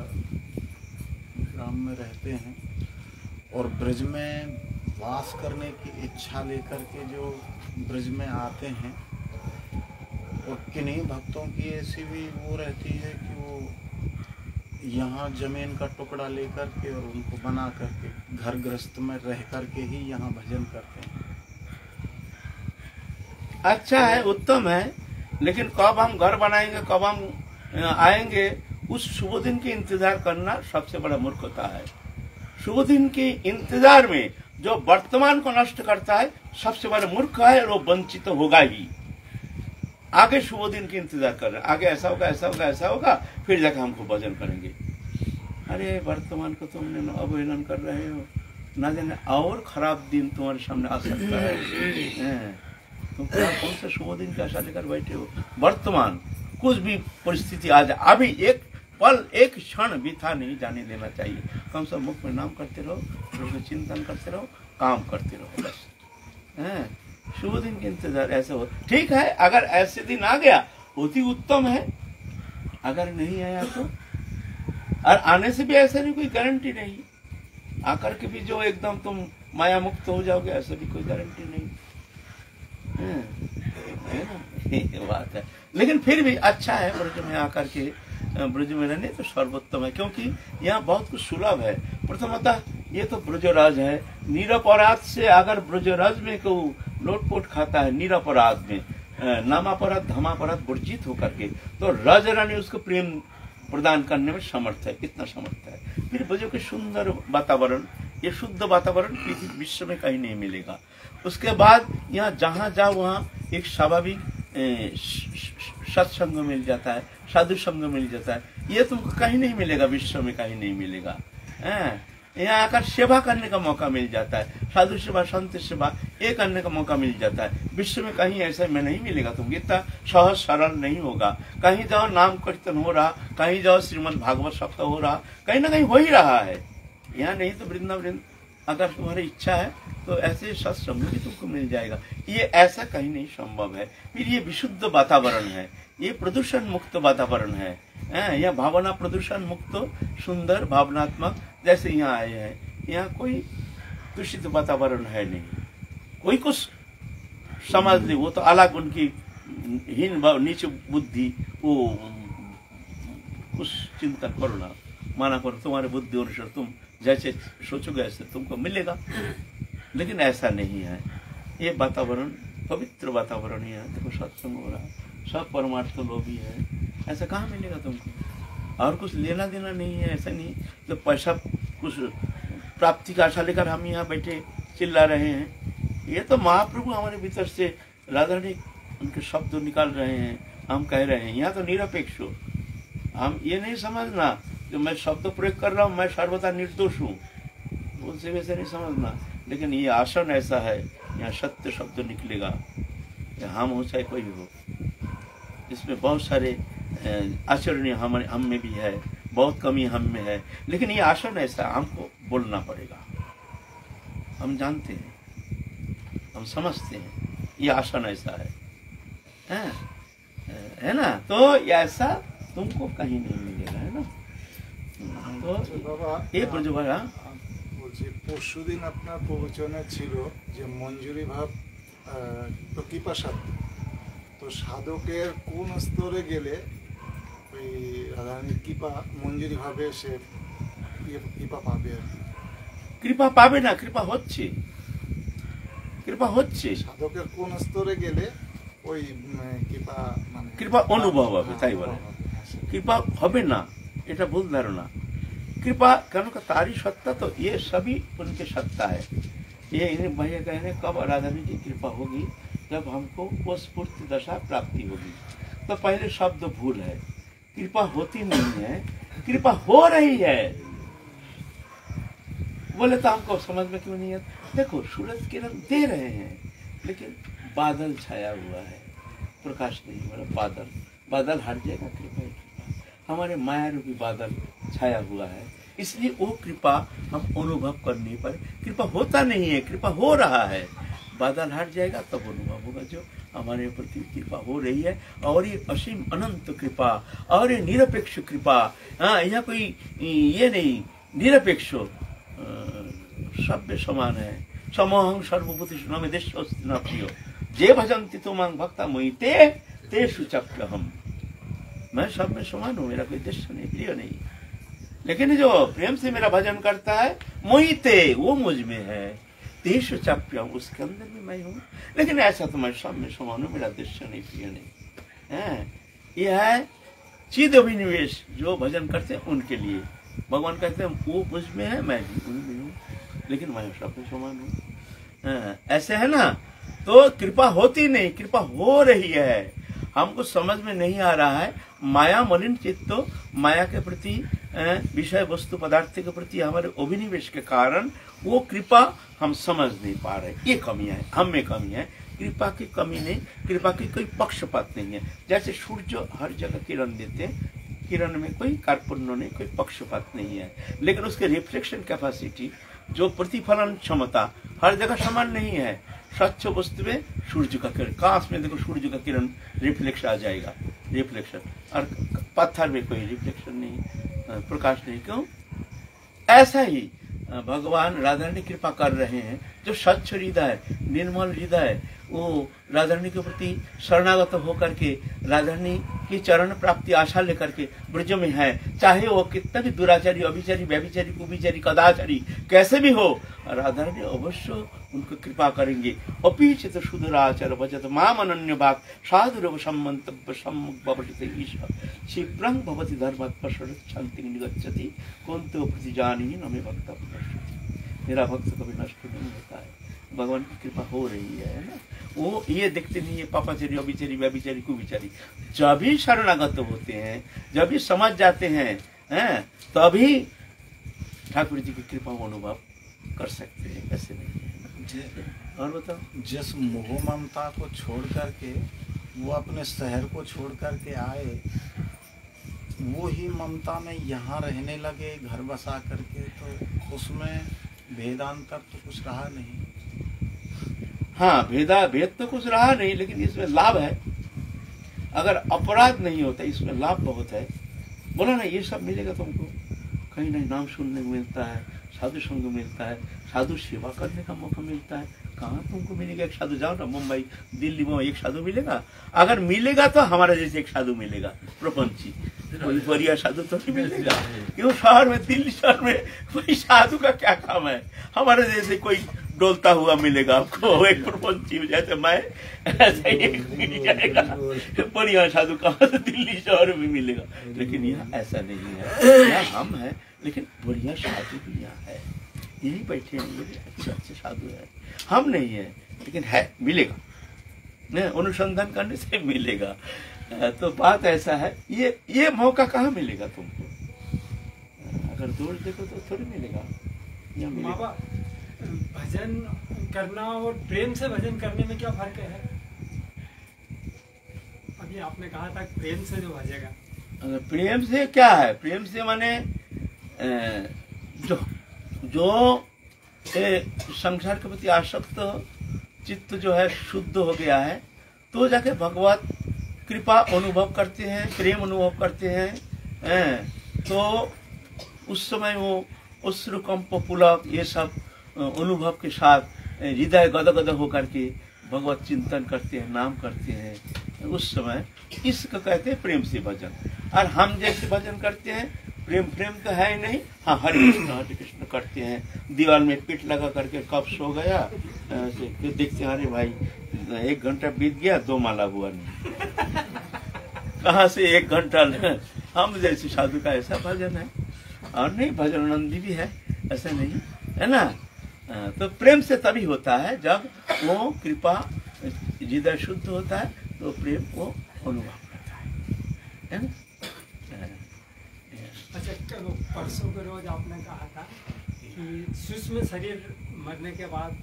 ग्राम में रहते हैं और ब्रज में वास करने की इच्छा लेकर के जो ब्रज में आते हैं, और किन्हीं भक्तों की ऐसी भी वो रहती है कि वो यहाँ जमीन का टुकड़ा लेकर के और उनको बना करके घर गृहस्थ में रह करके ही यहाँ भजन करते हैं। अच्छा है, उत्तम है, लेकिन कब हम घर बनाएंगे, कब हम आएंगे, उस शुभ दिन के इंतजार करना सबसे बड़ा मूर्खता है। शुभ दिन के इंतजार में जो वर्तमान को नष्ट करता है सबसे बड़ा मूर्ख है, और वो वंचित तो होगा ही। आगे शुभ दिन के इंतजार कर रहे हैं, आगे ऐसा होगा, ऐसा होगा, ऐसा होगा, फिर जाकर हमको भजन करेंगे। अरे वर्तमान को तुमने अवहेलना कर रहे हो, ना जाने और खराब दिन तुम्हारे सामने आ सकता है। तुम क्या कौन से शुभ दिन की आशा लेकर बैठे हो? वर्तमान कुछ भी परिस्थिति आ जाए, अभी एक पल एक क्षण बीता नहीं जाने देना चाहिए। कम से कम मुख में नाम करते रहो, उसमें चिंतन करते रहो, काम करते रहो, बस। शुभ दिन के इंतजार ऐसे हो, ठीक है। अगर ऐसे दिन आ गया बहुत ही उत्तम है, अगर नहीं आया तो, और आने से भी ऐसा नहीं कोई गारंटी नहीं, आकर के भी जो एकदम तुम माया मुक्त हो जाओगे ऐसा भी कोई गारंटी नहीं है ना। ये बात है, लेकिन फिर भी अच्छा है ब्रज में आकर के, ब्रज में रहने तो सर्वोत्तम है, क्योंकि यहाँ बहुत कुछ सुलभ है। प्रथमतः ये तो ब्रजराज है, निरपराध से अगर ब्रजराज में कोई लोटपोट खाता है, निरपराध में नामापराध धमापराध वर्जित होकर के, तो राज रानी उसको प्रेम प्रदान करने में समर्थ है, कितना समर्थ है। फिर ब्रजों के सुंदर वातावरण, ये शुद्ध वातावरण पृथ्वी विश्व में कहीं नहीं मिलेगा। उसके बाद यहाँ जहाँ जाओ वहाँ एक स्वाभाविक सत्संग मिल जाता है, साधु संग मिल जाता है, ये तुमको कहीं नहीं मिलेगा, विश्व में कहीं नहीं मिलेगा। यहाँ आकर सेवा करने का मौका मिल जाता है, साधु सेवा संत सेवा ये करने का मौका मिल जाता है, विश्व में कहीं ऐसा में नहीं मिलेगा। तुमको इतना सहज सरल नहीं होगा। कहीं जाओ नाम कीर्तन हो रहा, कहीं जाओ श्रीमद् भागवत सप्ताह हो रहा, कहीं ना कहीं हो ही रहा है। यहाँ नहीं तो वृंदावन अगर तुम्हारी इच्छा है तो ऐसे सत्संग भी तुमको मिल जाएगा। ये ऐसा कहीं नहीं संभव है। फिर ये विशुद्ध वातावरण है, ये प्रदूषण मुक्त वातावरण है। यह भावना प्रदूषण मुक्त सुंदर भावनात्मक, जैसे यहाँ आए हैं, यहाँ कोई दूषित वातावरण है नहीं। कोई कुछ समझ ले, वो तो अलग उनकी हीन नीच बुद्धि, वो कुछ चिंतन करो ना, माना करो, तुम्हारे बुद्धि अनुसार तुम जैसे सोचोगे ऐसे तुमको मिलेगा, लेकिन ऐसा नहीं है। ये वातावरण पवित्र वातावरण है। देखो सत्संग हो रहा, सब परमार्थ लोभी है, ऐसा कहाँ मिलेगा तुमको? और कुछ लेना देना नहीं है, ऐसा नहीं तो पैसा कुछ प्राप्ति का आशा लेकर हम यहाँ बैठे चिल्ला रहे हैं। ये तो महाप्रभु हमारे भीतर से राधा रानी उनके शब्द निकाल रहे हैं, हम कह रहे हैं। यहाँ तो निरपेक्ष हो, हम ये नहीं समझना जो मैं शब्द प्रयोग कर रहा हूँ मैं सर्वथा निर्दोष हूँ, उनसे वैसे नहीं समझना। लेकिन ये आसन ऐसा है, यहाँ सत्य शब्द निकलेगा, हम हो चाहे कोई हो। इसमें बहुत सारे आचरणीय हम में भी है, बहुत कमी हम में है, लेकिन ये आसन ऐसा हमको बोलना पड़ेगा। हम जानते हैं, हम समझते हैं, ये आसन ऐसा है ना। तो ऐसा तुमको कहीं नहीं मिलेगा, है ना। তো এই ব্রজবালা বলছি পরশুদিন আপনার প্রবচনে ছিল যে মঞ্জুরি ভাব তো কৃপাসাধ্য, তো সাধকের কোন স্তরে গেলে ওই রাধারানীর কৃপা মঞ্জুরি ভাবে সে কৃপা পাবে আর কি? কৃপা পাবে না, কৃপা হচ্ছে, কৃপা হচ্ছে। সাধকের কোন স্তরে গেলে ওই কৃপা মানে কৃপা অনুভব হবে, তাই বলে। কৃপা হবে না এটা ভুল ধারণা। कृपा कहने का तारी सत्ता तो ये सभी उनके सत्ता है। ये इन्हें भैया कहने कब राधारानी की कृपा होगी, जब हमको वो स्फूर्ति दशा प्राप्ति होगी। तो पहले शब्द भूल है, कृपा होती नहीं है, कृपा हो रही है। बोले तो हमको समझ में क्यों नहीं है? देखो सूरज किरण दे रहे हैं, लेकिन बादल छाया हुआ है, प्रकाश नहीं हो रहा। बादल हट जाएगा, कृपा हमारे माया रूपी बादल छाया हुआ है, इसलिए वो कृपा हम अनुभव करने पर कृपा होता नहीं है, कृपा हो रहा है। बादल हट जाएगा तब अनुभव होगा जो हमारे प्रति कृपा हो रही है। और ये असीम अनंत कृपा और ये निरपेक्ष कृपा, यहाँ कोई ये नहीं, निरपेक्ष सब समान है। समोहं सर्वभूतेषु न मे देशोऽस्ति न प्रियो जे भजन्ति तो मां भक्ता मोहि तेषु चप्यहम्। मैं सब में समान हूँ, मेरा कोई देश नहीं, प्रिय नहीं। लेकिन जो प्रेम से मेरा भजन करता है मोहिते, वो मुझ में है। देश चाप्य उसके अंदर भी मैं हूँ, लेकिन ऐसा तो मैं सब में समान हूँ, मेरा देश नहीं, प्रिय नहीं है। यह है चिद अभिनिवेश जो भजन करते हैं उनके लिए भगवान कहते हैं वो मुझ में है, मैं भी उनमें हूँ, लेकिन मैं सबके समान हूँ। ऐसे है ना, तो कृपा होती नहीं, कृपा हो रही है, हमको समझ में नहीं आ रहा है। माया मलिन चित्तो, माया के प्रति, विषय वस्तु पदार्थ के प्रति हमारे अभिनिवेश के कारण वो कृपा हम समझ नहीं पा रहे। ये कमियां है, हम में कमी है। कृपा की कमी नहीं, कृपा की कोई पक्षपात नहीं है। जैसे सूर्य हर जगह किरण देते हैं, किरण में कोई कार्पण्य नहीं, कोई पक्षपात नहीं है, लेकिन उसके रिफ्लेक्शन कैपेसिटी, जो प्रतिफलन क्षमता हर जगह समान नहीं है। स्वच्छ वस्तु में सूर्य का किरण, कांच में देखो सूर्य का किरण रिफ्लेक्शन आ जाएगा, रिफ्लेक्शन, और पत्थर में कोई रिफ्लेक्शन नहीं, प्रकाश नहीं। क्यों? ऐसा ही भगवान राधा रानी कृपा कर रहे हैं। जो स्वच्छ हृदय, निर्मल हृदय, वो राधा रानी के प्रति शरणागत होकर के राधा रानी की चरण प्राप्ति आशा लेकर के ब्रज में है, चाहे वो कितना भी दुराचारी, अभिचारी, व्यभिचारी, कुभिचारी, कदाचारी कैसे भी हो, राधा रानी अवश्य उनको कृपा करेंगे। अपीचित सुदुराचार भजत माम अनन्य भाग साधुरव सम्मंतव्य सम्मुख ईश्वर क्षिप्रं भवति धर्मात्मा शांति निगच्छति कौंतो प्रतिजानी नमे भक्त। मेरा भक्त कभी नष्ट नहीं होता है, भगवान की कृपा हो रही है ना। वो ये देखते नहीं है पापाचारी, अभिचारी, व्यभिचारी, कुविचारी, जब भी शरणागत होते हैं, जब भी समझ जाते हैं, तभी ठाकुर जी की कृपा को अनुभव कर सकते हैं, ऐसे नहीं है। और बताओ, जिस मोह ममता को छोड़ करके वो अपने शहर को छोड़ करके आए, वो ही ममता में यहाँ रहने लगे, घर बसा करके, तो उसमें भेदांतर तो कुछ रहा नहीं। हाँ, भेद तो कुछ रहा नहीं, लेकिन इसमें लाभ है। अगर अपराध नहीं होता, इसमें लाभ बहुत है। बोला ना, ये सब मिलेगा तुमको, कहीं नहीं नाम सुनने को मिलता है, साधु संग मिलता है, साधु सेवा करने का मौका मिलता है। कहाँ तुमको मिलेगा? एक साधु जाओ ना, मुंबई, दिल्ली में एक साधु मिलेगा। अगर मिलेगा तो हमारा जैसे एक साधु मिलेगा, प्रपंची, कोई बढ़िया साधु तो नहीं मिलेगा। क्यों? शहर में, दिल्ली शहर में कोई साधु का क्या काम है? हमारे जैसे कोई डोलता हुआ मिलेगा आपको, एक प्रपंची जैसे मैं, ऐसा ही मिल जाएगा। बढ़िया साधु कहाँ से दिल्ली शहर में मिलेगा? लेकिन यहाँ ऐसा नहीं है, यहाँ हम है, लेकिन बढ़िया साधु भी यहाँ है। यही बैठे हैं, ये अच्छे अच्छे साधु है। हम नहीं है, लेकिन है, मिलेगा, नहीं अनुसंधान करने से मिलेगा। तो बात ऐसा है, ये मौका कहाँ मिलेगा तुमको? अगर दूर देखो तो थोड़ी मिलेगा, यहाँ मिलेगा। भजन करना और प्रेम से भजन करने में क्या फर्क है? अभी आपने कहा था प्रेम से जो भजेगा। प्रेम से क्या है? प्रेम से माने जो संसार के प्रति आसक्त चित्त जो है शुद्ध हो गया है, तो जाके भगवत कृपा अनुभव करते हैं, प्रेम अनुभव करते हैं। तो उस समय वो अश्रुकंप पुलक ये सब अनुभव के साथ हृदय गदगद होकर के भगवत चिंतन करते हैं, नाम करते हैं। उस समय इसको कहते हैं प्रेम से भजन। और हम जैसे भजन करते हैं, प्रेम तो है ही नहीं। हाँ, हरे कृष्ण करते हैं, दीवार में पीठ लगा करके कब सो गया, फिर देखते हैं अरे भाई 1 घंटा बीत गया, 2 माला हुआ नहीं। कहाँ से 1 घंटा? हम जैसे साधु का ऐसा भजन है। और नहीं, भजन आनंदी भी है, ऐसा नहीं है ना। तो प्रेम से तभी होता है जब वो कृपा हृदय शुद्ध होता है, तो प्रेम को अनुभव करता है ना। अच्छा, परसों के रोज आपने कहा था कि सूक्ष्म शरीर मरने के बाद,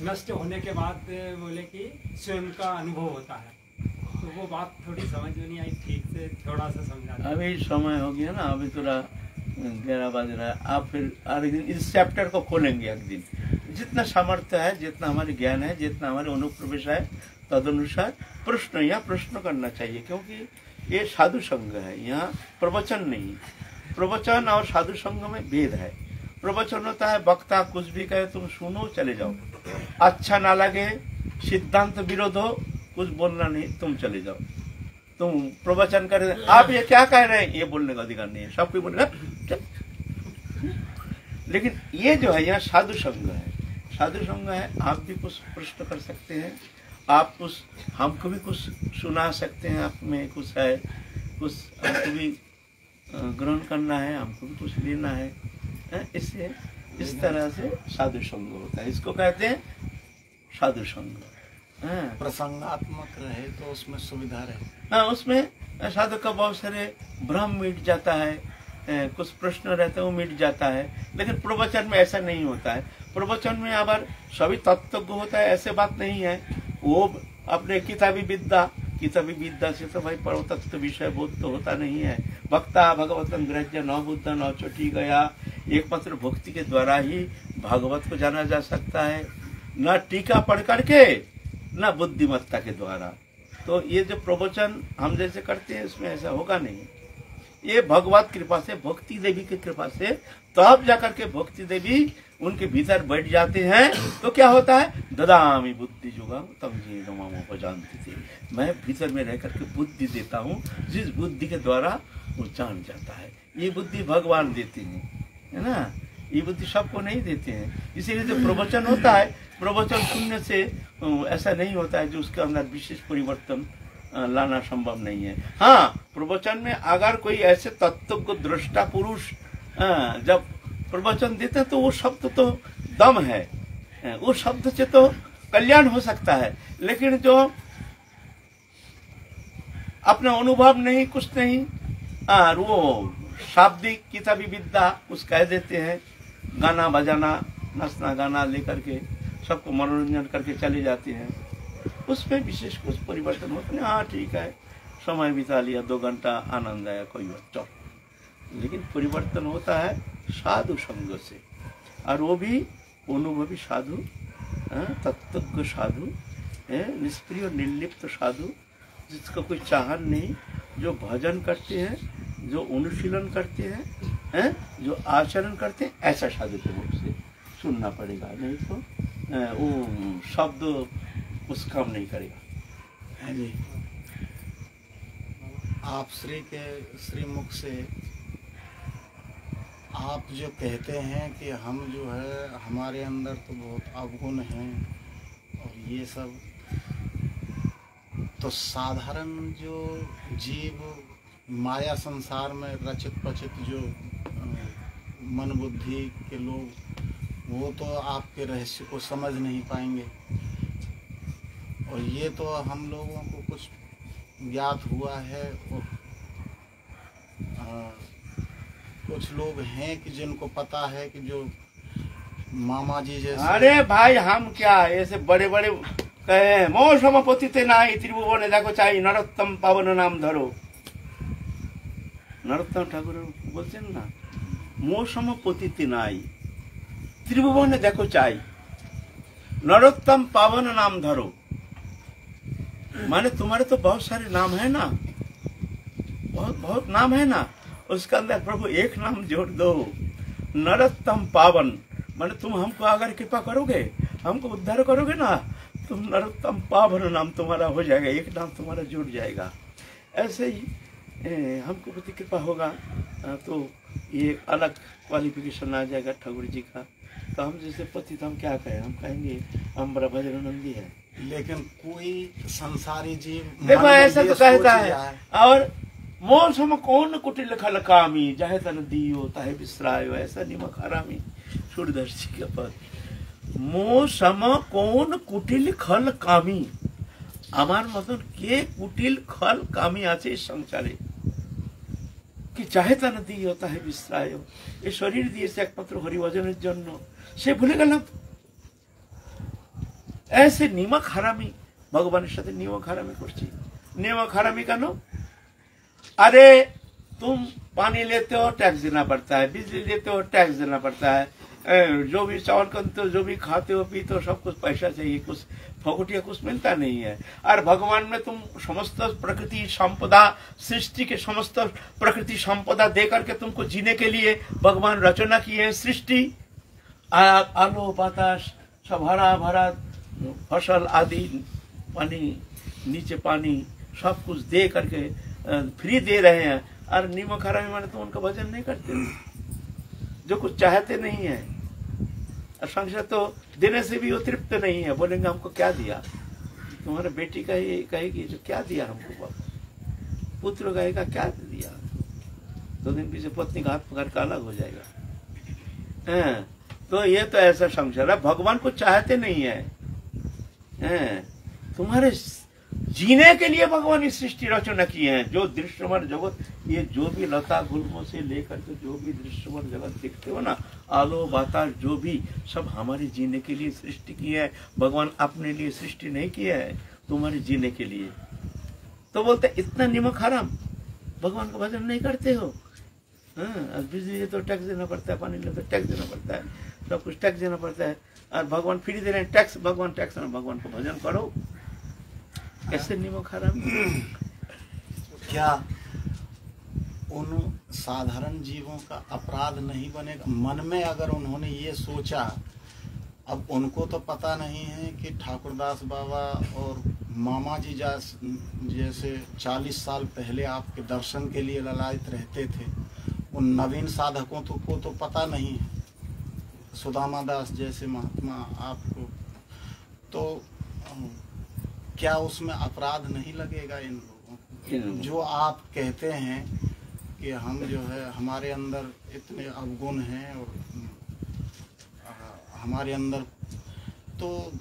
नष्ट होने के बाद बोले कि स्वयं का अनुभव होता है, तो वो बात थोड़ी समझ में नहीं आई ठीक से, थोड़ा सा समझा। अभी समय हो गया ना, अभी थोड़ा 11 बज रहा है। आप फिर और एक दिन इस चैप्टर को खोलेंगे एक दिन। जितना सामर्थ्य है, जितना हमारे ज्ञान है, जितना हमारे अनुप्रवेश है, तदनुसार प्रश्न करना चाहिए। क्योंकि ये साधु संघ है, यहाँ प्रवचन नहीं। प्रवचन और साधु संघ में भेद है। प्रवचन होता है वक्ता कुछ भी कहे तुम सुनो चले जाओ, अच्छा ना लगे, सिद्धांत विरोध हो, कुछ बोलना नहीं, तुम चले जाओ। तुम प्रवचन कर, आप ये क्या कह रहे हैं, ये बोलने का अधिकार नहीं है, सब कोई बोलेगा। लेकिन ये जो है यहाँ साधु संघ है, साधु संघ है। आप भी कुछ प्रश्न कर सकते हैं, आप कुछ हमको भी कुछ सुना सकते हैं, आप में कुछ है, कुछ हमको भी ग्रहण करना है, हमको भी कुछ लेना है, इससे इस तरह से साधु संग होता है। इसको कहते हैं साधु संग। प्रसंगात्मक रहे तो उसमें सुविधा रहे। हाँ, उसमें साधु का बहुत सारे भ्रम मिट जाता है, कुछ प्रश्न रहते हैं वो मिट जाता है। लेकिन प्रवचन में ऐसा नहीं होता है। प्रवचन में अगर सभी तत्व होता है ऐसे बात नहीं है। वो अपने किताबी विद्या से तो भाई परम तत्व विषय बोध तो होता नहीं है। भक्ता भगवतम ग्रह्य न बुद्ध न चोटी गया। एकमात्र भक्ति के द्वारा ही भागवत को जाना जा सकता है, न टीका पढ़ करके न बुद्धिमत्ता के द्वारा। तो ये जो प्रवचन हम जैसे करते हैं इसमें ऐसा होगा नहीं। ये भगवत कृपा से, भक्ति देवी की कृपा से तब जाकर के भक्ति देवी उनके भीतर बैठ जाते हैं। तो क्या होता है, ददामी बुद्धि जुगम तम जी नमो जानती थी। मैं भीतर में रह करके बुद्धि देता हूँ, जिस बुद्धि के द्वारा वो जान जाता है। ये बुद्धि भगवान देते हैं, है ना। ये बुद्धि सबको नहीं देते हैं। इसीलिए जो प्रवचन होता है, प्रवचन सुनने से ऐसा नहीं होता है जो उसके अंदर विशेष परिवर्तन लाना संभव नहीं है। हाँ, प्रवचन में अगर कोई ऐसे तत्व को दृष्टा पुरुष जब प्रवचन देते हैं तो वो शब्द तो दम है, वो शब्द से तो कल्याण हो सकता है। लेकिन जो अपना अनुभव नहीं, कुछ नहीं, वो शाब्दिक किताबी विद्या कुछ कह देते हैं, गाना बजाना नचना गाना लेकर के सबको मनोरंजन करके चले जाते हैं। उसमें विशेष कुछ परिवर्तन होता है। हाँ ठीक है, समय बिता लिया, 2 घंटा आनंद आया, कोई बात चल। लेकिन परिवर्तन होता है साधु संग से, और वो भी अनुभवी साधु, तत्वज्ञ साधु, निष्क्रिय निर्लिप्त साधु, जिसका कोई चाहन नहीं, जो भजन करते हैं, जो अनुशीलन करते हैं, जो आचरण करते हैं, ऐसा साधु के मुख से सुनना पड़ेगा। नहीं तो वो शब्द उस काम नहीं करेगा। है जी। आप श्री मुख से आप जो कहते हैं कि हम जो है हमारे अंदर तो बहुत अवगुण हैं और ये सब, तो साधारण जो जीव माया संसार में रचित पचित जो मन बुद्धि के लोग, वो तो आपके रहस्य को समझ नहीं पाएंगे। और ये तो हम लोगों को कुछ ज्ञात हुआ है, और कुछ लोग हैं कि जिनको पता है कि जो मामा जी जैसे। अरे भाई, हम क्या ऐसे बड़े बड़े कहे, मौसम पतिते नाई त्रिभुवन देखो चाहिए नरोत्तम पावन नाम धरो। नरोत्तम ठाकुर बोलते हैं ना, मौसम पतिते नाई त्रिभुवन देखो चाहिए नरोत्तम पावन नाम धरो। माने तुम्हारे तो बहुत सारे नाम है ना, बहुत बहुत नाम है ना, उसके अंदर प्रभु एक नाम जोड़ दो, नरोत्तम पावन। माने तुम हमको अगर कृपा करोगे, हमको उद्धार करोगे ना, तुम नरोत्तम पावन नाम तुम्हारा हो जाएगा, एक नाम तुम्हारा जुड़ जाएगा। ऐसे ही हमको प्रति कृपा होगा तो ये अलग क्वालिफिकेशन आ जाएगा ठाकुर जी का। तो हम जैसे पति, तो हम क्या कहें, हम कहेंगे हम बड़ा भजनानंदी है। लेकिन कोई संसारी जीव देखो ऐसा तो कहता है, और मौसम कौन कुटिल खल कामी, चाहे तन दियो ताहे बिसरायो, ऐसा निमक हरामी सूर्यदर्शी के पद। मौसम कौन कुटिल खल कामी, আমার মতন কে কুটিল খল কামি আছে সংসারে, কি চাহে তা না দিও তাহে বিশ্রায়। এই শরীর দিয়েছে একমাত্র হরিভজনের জন্য, সে ভুলে গেল। ऐसे निमक हरामी, भगवान साथे निमक हरामी करছি। निमक हरामी কেন? अरे तुम पानी लेते हो टैक्स देना पड़ता है, बिजली लेते हो टैक्स देना पड़ता है, जो भी चावल करते हो, जो भी खाते हो पीते हो, सब कुछ पैसा चाहिए, कुछ फकुटिया कुछ मिलता नहीं है। और भगवान में तुम समस्त प्रकृति संपदा, सृष्टि के समस्त प्रकृति संपदा दे करके तुमको जीने के लिए भगवान रचना किए हैं। सृष्टि आलो बातास सब हरा भरा फसल आदि, पानी नीचे पानी, सब कुछ दे करके फ्री दे रहे हैं। और निमक हरामी माने तो उनका भजन नहीं करते, जो कुछ चाहते नहीं है। और संसार तो देने से भी वो तृप्त नहीं है, बोलेंगे हमको क्या दिया, तुम्हारे बेटी का ये कहेगी जो क्या दिया हमको बाबा, पुत्र कहेगा क्या दे दिया, 2 दिन पीछे पत्नी का हाथ पकड़ के अलग हो जाएगा। तो ये तो ऐसा संसार है, भगवान को चाहते नहीं है। तुम्हारे जीने के लिए भगवान इस सृष्टि रचना की है। जो दृश्यमान जगत, ये जो भी लता गुल्मों से लेकर के जो भी दृश्यमान जगत देखते हो ना, आलो बातास जो भी, सब हमारे जीने के लिए सृष्टि की है। भगवान अपने लिए सृष्टि नहीं किया है, तुम्हारे जीने के लिए। तो बोलते इतना नमक हराम, भगवान का भजन नहीं करते हो। बिजली तो टैक्स देना पड़ता है, पानी ले तो टैक्स देना पड़ता है, सब कुछ टैक्स देना पड़ता है, और भगवान फ्री दे रहे हैं टैक्स, भगवान टैक्स ना, भगवान को भजन करो। कैसे निमक हराम? क्या उन साधारण जीवों का अपराध नहीं बनेगा? मन में अगर उन्होंने ये सोचा, अब उनको तो पता नहीं है कि ठाकुरदास बाबा और मामा जी जैसे 40 साल पहले आपके दर्शन के लिए ललायत रहते थे। उन नवीन साधकों को तो पता नहीं है, सुदामा दास जैसे महात्मा आपको, तो क्या उसमें अपराध नहीं लगेगा इन लोगों को? जो आप कहते हैं कि हम जो है हमारे अंदर इतने अवगुण हैं और हमारे अंदर, तो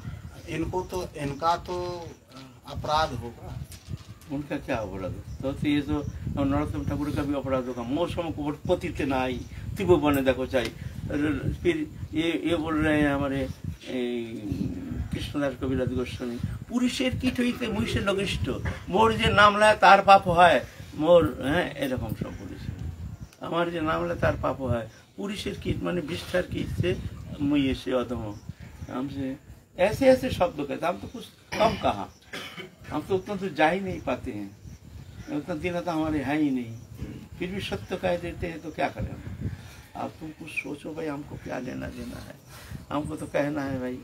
इनका तो अपराध होगा। उनका क्या अपराध? तो ये तो नरोत्तम ठाकुर का भी अपराध होगा। मौसम को पतित ना आई तिबो बने देखो चाहिए। फिर ये बोल रहे हैं हमारे कृष्णदास कविराज गोस्वामी, पुरुषेर कीट হইতে মহিষে নগিষ্ট, মোর যে নাম লয় তার পাপ হয়, মোর এরকম সব বলেছে। আমার যে নাম লয় তার পাপ হয়, पुरुषेर कीट माने विष्ठार कीट से मुझे से अधम, हमसे ऐसे ऐसे शब्द कहते। हम तो कुछ कम कहा, हम तो उतना तो जा ही नहीं पाते हैं, उतना दिन तो हमारे है ही नहीं, फिर भी सत्य कह देते हैं। तो क्या करें? अब तुम कुछ सोचो भाई, हमको क्या लेना देना है, हमको तो कहना है भाई।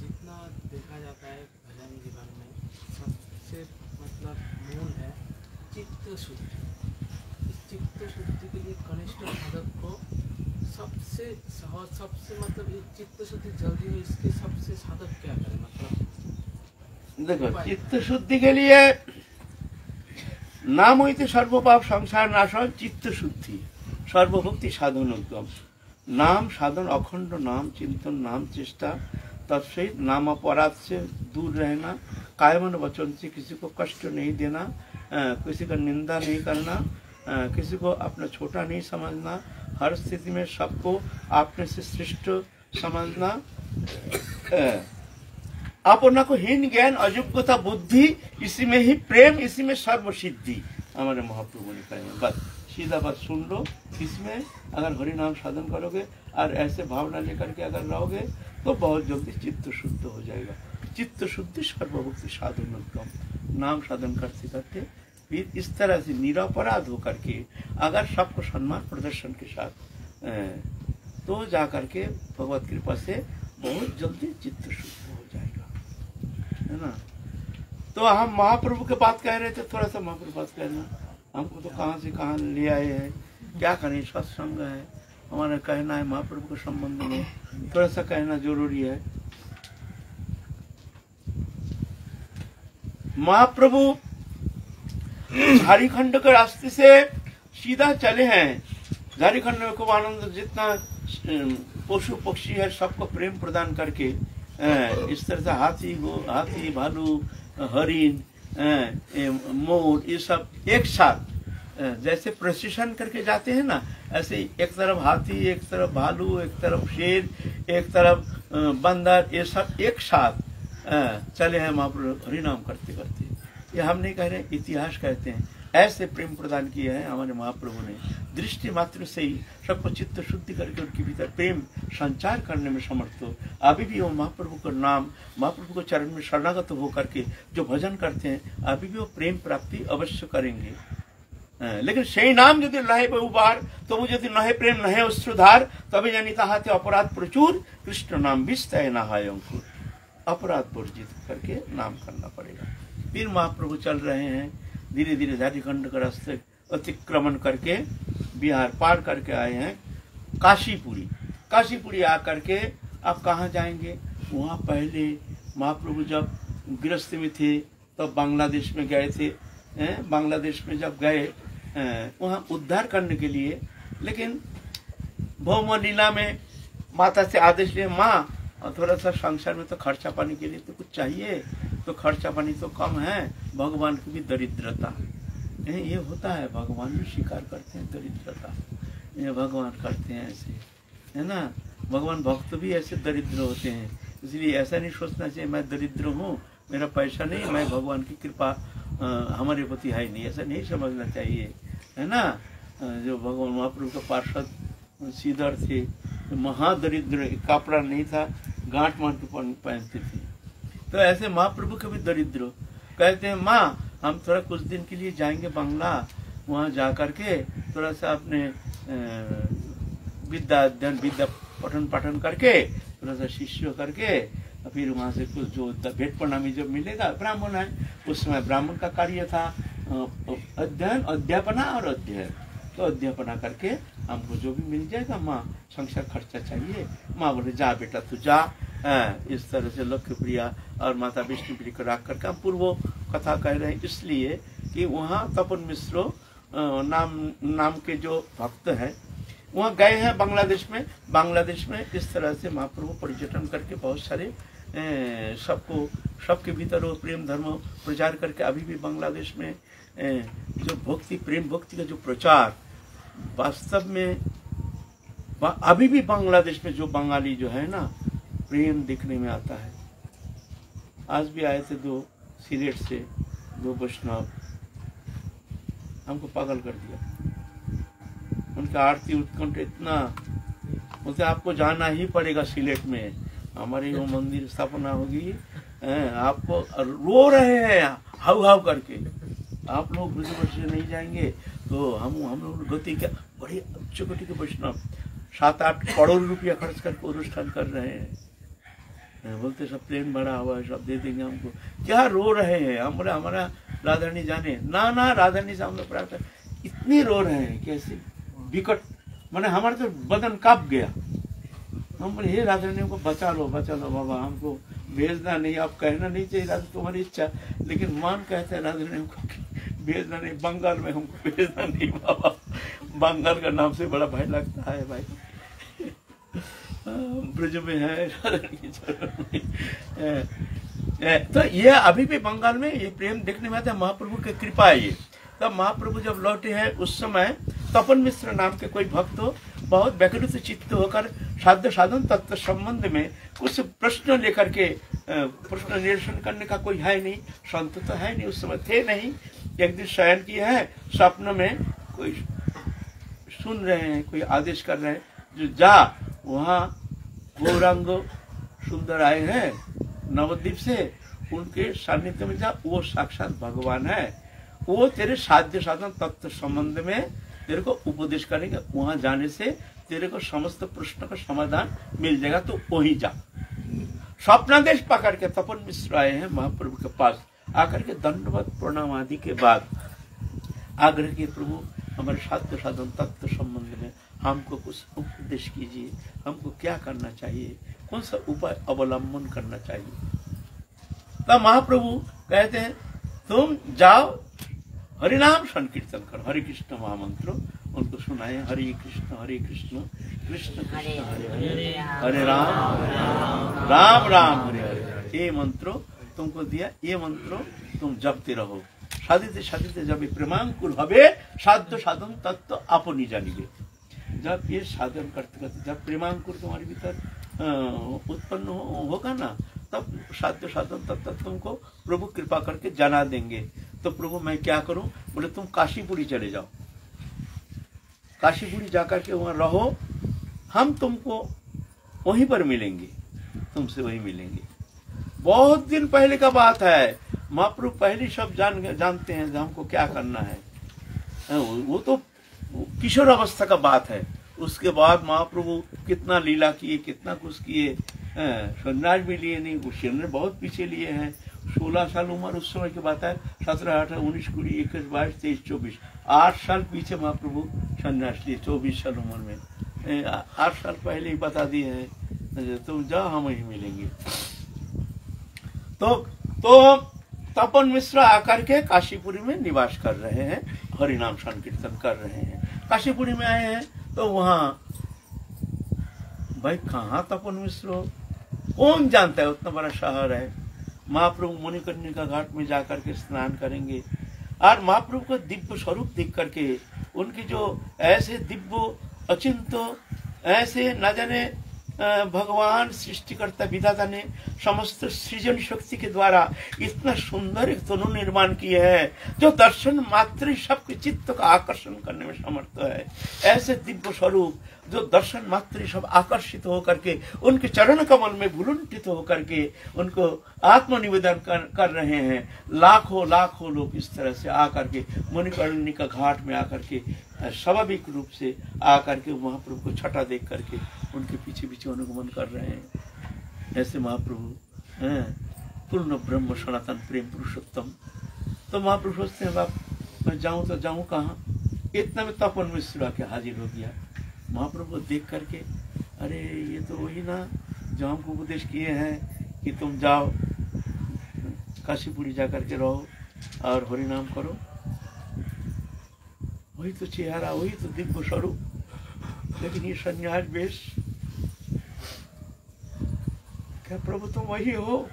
जितना देखा जाता है भजन जीवन में, सबसे मतलब मूल है चित्त शुद्धि। इस चित्त शुद्धि के लिए कनिष्ठ साधक को सबसे सहज, सबसे मतलब ये चित्त शुद्धि जल्दी हो, इसके सबसे साधक क्या करे? मतलब देखो, चित्त शुद्धि के लिए नाम হইতে सर्वपाप संसार नाशन, चित्त शुद्धि सर्वभक्ति साधन उत्तम। नाम साधन, अखंड नाम चिंतन, नाम चेष्टा, तत्सहित नाम अपराध से दूर रहना, कायमन वचन से किसी को कष्ट नहीं देना, किसी का निंदा नहीं करना, किसी को अपना छोटा नहीं समझना, हर स्थिति में सबको अपने से श्रेष्ठ समझना, अपना को हीन ज्ञान अयोग्यता बुद्धि, इसी में ही प्रेम, इसी में सर्व सिद्धि। हमारे महाप्रभु ने कहा, बस सीधा बात सुन लो। इसमें अगर हरि नाम साधन करोगे और ऐसे भावना लेकर के अगर रहोगे तो बहुत जल्दी चित्त शुद्ध हो जाएगा। चित्त शुद्धि सर्वभक्ति साधन उत्तम। नाम साधन करते करते फिर इस तरह से निरपराध होकर के अगर सबको सम्मान प्रदर्शन के साथ तो जा करके भगवत कृपा से बहुत जल्दी चित्त शुद्ध हो जाएगा, है ना। तो हम महाप्रभु के बात कह रहे थे, थोड़ा सा महाप्रभु बात कहना। हमको तो कहाँ से कहाँ ले आए हैं, क्या करें, सत्संग है हमारा, कहना है महाप्रभु के संबंध में, थोड़ा सा कहना जरूरी है। महाप्रभु झारखंड के रास्ते से सीधा चले हैं। झारखंड में खूब आनंद, जितना पशु पक्षी है सबको प्रेम प्रदान करके इस तरह से हाथी भालू हरिण मोर ये सब एक साथ जैसे प्रोसेशन करके जाते हैं ना, ऐसे एक तरफ हाथी, एक तरफ भालू, एक तरफ शेर, एक तरफ बंदर, ये सब एक साथ चले हैं महाप्रभु हरिनाम करते करते। ये हम नहीं कह रहे, इतिहास कहते हैं। ऐसे प्रेम प्रदान किया है हमारे महाप्रभु ने, दृष्टि मात्र से ही सबको चित्त शुद्धि करके उनके भीतर प्रेम संचार करने में समर्थ हो। अभी भी वो महाप्रभु का नाम, महाप्रभु को चरण में शरणागत होकर के जो भजन करते हैं, अभी भी वो प्रेम प्राप्ति अवश्य करेंगे। लेकिन সেই নাম যদি লহে বহুবার, তবু যদি নহে প্রেম নহে অশ্রুধার, তবে জানি তাহাতে অপরাধ প্রচুর, কৃষ্ণ নাম বিস্তায় না হয় अंकुर। अपराध वर्जित करके नाम करना पड़ेगा। फिर महाप्रभु चल रहे हैं धीरे धीरे, झारखंड का रास्ते अतिक्रमण करके बिहार पार करके आए हैं काशीपुरी। काशीपुरी आकर के अब कहाँ जाएंगे? वहाँ पहले महाप्रभु जब गृहस्थी में थे तब बांग्लादेश में गए थे। बांग्लादेश में जब गए वहाँ उद्धार करने के लिए, लेकिन भौम लीला में माता से आदेश लिए, माँ और थोड़ा सा संसार में तो खर्चा पानी के लिए तो कुछ चाहिए, तो खर्चा पानी तो कम है, भगवान की भी दरिद्रता ये होता है, भगवान भी स्वीकार करते हैं दरिद्रता, ये भगवान करते हैं ऐसे, है ना। भगवान भक्त भी ऐसे दरिद्र होते हैं, इसलिए ऐसा नहीं सोचना चाहिए मैं दरिद्र हूँ, मेरा पैसा नहीं, मैं भगवान की कृपा हमारे प्रति है नहीं, ऐसा नहीं समझना चाहिए, है ना। जो भगवान महाप्रभु का पार्षद सीधर थे, महादरिद्र, कपड़ा नहीं था, गांठ मार के पहनते थे। तो ऐसे महाप्रभु के भी दरिद्र कहते हैं, माँ हम थोड़ा कुछ दिन के लिए जाएंगे बांग्ला, वहाँ जा करके थोड़ा सा अपने विद्या अध्ययन, विद्या पठन पाठन करके, थोड़ा सा शिष्य करके, फिर वहाँ से कुछ जो भेंट प्रणामी जब मिलेगा, ब्राह्मण है उस समय ब्राह्मण का कार्य था अध्ययन, अध्यापना और अध्ययन, तो अध्यापना करके हमको जो भी मिल जाएगा, माँ संसार खर्चा चाहिए। माँ बोले जा बेटा तू जा। इस तरह से लक्ष्य प्रिया और माता विष्णु प्रिया को रख करके हम पूर्व कथा कह रहे हैं, इसलिए कि वहाँ तपन मिश्रो नाम के जो भक्त हैं वहाँ गए हैं बांग्लादेश में। बांग्लादेश में इस तरह से महाप्रभु पर्यटन करके बहुत सारे सबके भीतर वो प्रेम धर्म प्रचार करके अभी भी बांग्लादेश में जो भक्ति, प्रेम भक्ति का जो प्रचार वास्तव में अभी भी बांग्लादेश में जो बंगाली जो है ना, प्रेम देखने में आता है। आज भी आए थे दो सिलेट से, दो वैष्णव, हमको पागल कर दिया। उनका आरती उत्कंठ इतना, बोलते आपको जाना ही पड़ेगा सिलेट में, हमारी वो मंदिर स्थापना होगी, आपको रो रहे हैं हाउ हाउ करके, आप लोग ब्रजवर्ष से नहीं जाएंगे तो हम लोग गति क्या, बड़े उच्च कोटि के वैष्णव 7-8 करोड़ रुपया खर्च करके अनुष्ठान कर रहे हैं। बोलते सब प्लेन भरा हुआ है, सब दे देंगे हमको, क्या रो रहे हैं। हम बोले हमारा राधारानी जाने ना, राधारानी से हम लोग प्राप्त, इतनी रो रहे हैं कैसे विकट, मैंने हमारा तो बदन कांप गया। हम बोले हे राधारानी को बचा लो बाबा, हमको भेजना नहीं, आप कहना नहीं चाहिए राधा तुम्हारी इच्छा, लेकिन मान कहते हैं राधारानी को भेजना नहीं, बंगाल में हमको भेजना नहीं बाबा, बंगाल का नाम से बड़ा भय लगता है भाई, ब्रज में है तो ये अभी भी बंगाल में ये प्रेम देखने में आता है, महाप्रभु की कृपा है ये। तब महाप्रभु जब लौटे हैं उस समय तपन मिश्र नाम के कोई भक्त हो, बहुत व्याकुलित चित्त होकर साध्य साधन तत्व संबंध में कुछ प्रश्न लेकर के, प्रश्न निरसन करने का कोई है नहीं, संत तो है नहीं, उस समय थे नहीं। एक दिन शयन किए हैं, स्वप्न में कोई सुन रहे हैं, कोई आदेश कर रहे हैं, जो जा वहाँ गौरांग सुंदर आए हैं नवद्वीप से, उनके सानिध्य में जा, वो साक्षात भगवान है, वो तेरे साध्य साधन तत्व संबंध में तेरे को उपदेश करेंगे, वहां जाने से तेरे को समस्त प्रश्न का समाधान मिल जाएगा, तो वहीं जा। स्वप्नादेश पकड़ के तपन मिश्र आए हैं महाप्रभु के पास, आकर के दंडवत प्रणाम आदि के बाद आग्रह किए, प्रभु हमारे साध्य साधन तत्व संबंध में हमको कुछ उपदेश कीजिए, हमको क्या करना चाहिए, कौन सा उपाय अवलंबन करना चाहिए। तब महाप्रभु कहते हैं तुम जाओ हरिनाम संकीर्तन करो, हरे कृष्ण महामंत्र उनको सुनाए, हरे कृष्ण कृष्ण कृष्ण हरे हरे, हरे राम राम राम हरे हरे। ये मंत्र तुमको दिया, ये मंत्र तुम जपते रहो, साधिते साधिते जब प्रेमांकुर हवे साध्य साधन तत्व अपनी जानिए। जब ये साधन करते करते जब प्रेमांकुर तुम्हारे भीतर उत्पन्न होगा ना, तब साध्य साधन तत्व तुमको प्रभु कृपा करके जाना देंगे। तो प्रभु मैं क्या करूं? बोले तुम काशीपुरी चले जाओ, काशीपुरी जाकर के वहां रहो, हम तुमको वहीं पर मिलेंगे, तुमसे वहीं मिलेंगे। बहुत दिन पहले का बात है, महाप्रभु पहले सब जानते हैं हमको क्या करना है, वो तो किशोर अवस्था का बात है। उसके बाद महाप्रभु कितना लीला किए, कितना कुछ किए, सन्यास भी लिए नहीं, उसने बहुत पीछे लिए हैं। 16 साल उम्र उस समय की बात है, 17, 18, 19, 20, 21, 22, 23, 24, 8 साल पीछे महाप्रभु सन्यास लिए, 24 साल उम्र में। 8 साल पहले ही बता दिए हैं, तुम जाओ हम वहीं मिलेंगे। तो तो तपन मिश्र आकर के काशीपुरी में निवास कर रहे हैं, हरिनाम संकीर्तन कर रहे हैं। काशीपुरी में आए हैं तो वहां भाई कहाँ तपन मिश्र, कौन जानता है, उतना बड़ा शहर है। महाप्रभु मणिकर्णिका घाट में जाकर के स्नान करेंगे और महाप्रभु को दिव्य स्वरूप देख करके उनकी जो ऐसे दिव्य अचिंत्य ऐसे न जाने भगवान सृष्टिकर्ता विधाता ने समस्त सृजन शक्ति के द्वारा इतना सुंदर एक तनु निर्माण किया है जो दर्शन मात्र ही सबके चित्त का आकर्षण करने में समर्थ है। ऐसे दिव्य स्वरूप जो दर्शन मात्र ही सब आकर्षित होकर के उनके चरण कमल में भुलुंठित होकर के उनको आत्मनिवेदन कर रहे हैं। लाखों लाखों लोग इस तरह से आकर के मणिकर्णिका घाट में आकर के स्वाभाविक रूप से आकर के महाप्रभु को छटा देख करके उनके पीछे पीछे अनुगमन कर रहे हैं। ऐसे महाप्रभु हैं पूर्ण ब्रह्म सनातन प्रेम पुरुषोत्तम। तो महाप्रभु सोचते हैं बाप मैं जाऊं तो जाऊं कहाँ। इतना में तपन मिश्र आके हाजिर हो गया। महाप्रभु को देख करके अरे ये तो वही ना जो हमको उपदेश किए हैं कि तुम जाओ काशीपुरी जा करके रहो और हरिनाम करो। वही तो चेहरा, वही तो दिव्य स्वरूप, लेकिन ये संन्यास वेश। क्या प्रभु तुम वही हो?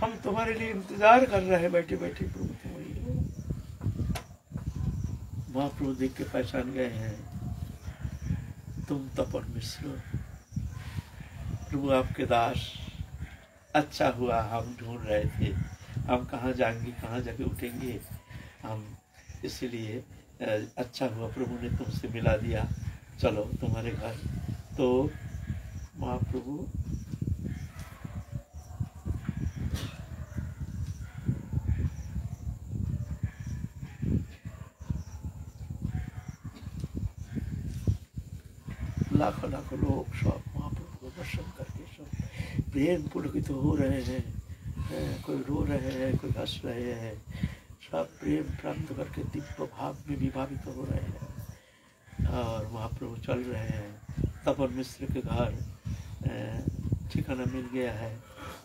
हम तुम्हारे लिए इंतजार कर रहे हैं बैठे बैठे, प्रभु तुम वही हो। महाप्रभु देख के पहचान गए हैं तुम तपन मिश्र, प्रभु आपके दास। अच्छा हुआ हम ढूंढ रहे थे, हम कहाँ जाएंगे कहाँ जाके उठेंगे हम, इसलिए अच्छा हुआ प्रभु ने तुमसे मिला दिया, चलो तुम्हारे घर। तो महाप्रभु लाखों लाखों लोग सब महाप्रभु को दर्शन करके सब प्रेम पुलकित हो रहे हैं। कोई रो रहे हैं, कोई हंस रहे हैं, सब प्रेम प्राप्त करके दिव्य भाव में विभावित हो रहे हैं। और महाप्रभु चल रहे हैं। तपन मिश्र के घर ठिकाना मिल गया है।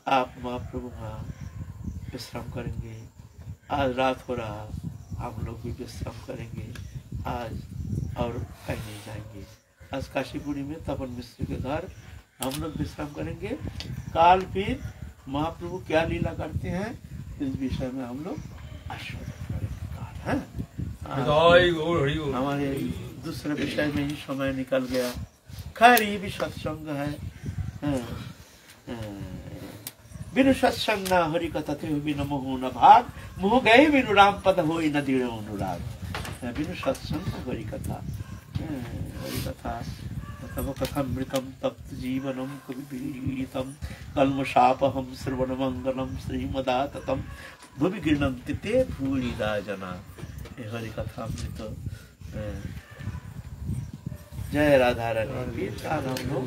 आप महाप्रभु वहाँ विश्राम करेंगे। आज रात हो रहा, हम लोग भी विश्राम करेंगे आज और कहीं नहीं जाएंगे। आज काशीपुरी में तपन मिश्र के घर हम लोग विश्राम करेंगे। काल फिर महाप्रभु क्या लीला करते हैं इस विषय में हम लोग आस्वादन करेंगे। हमारे दूसरे विषय में ही समय निकल गया। खैर ये भी सत्संग है। बिनु सत्संग न हरि कथा थे बिनु मोह न भाग, मोह गए बिनु राम पद हो न दृढ़ अनुराग। बिनु सत्संग हरि कथा, हरि कथा तव कथामृतम तप्त जीवनम कविपीडितम कल्मषापहम श्रवण मंगलम श्रीमदाततम भुवि गृह्णन्ति ते भूरिदा जना। हरि कथामृत। जय राधा रानी। हम लोग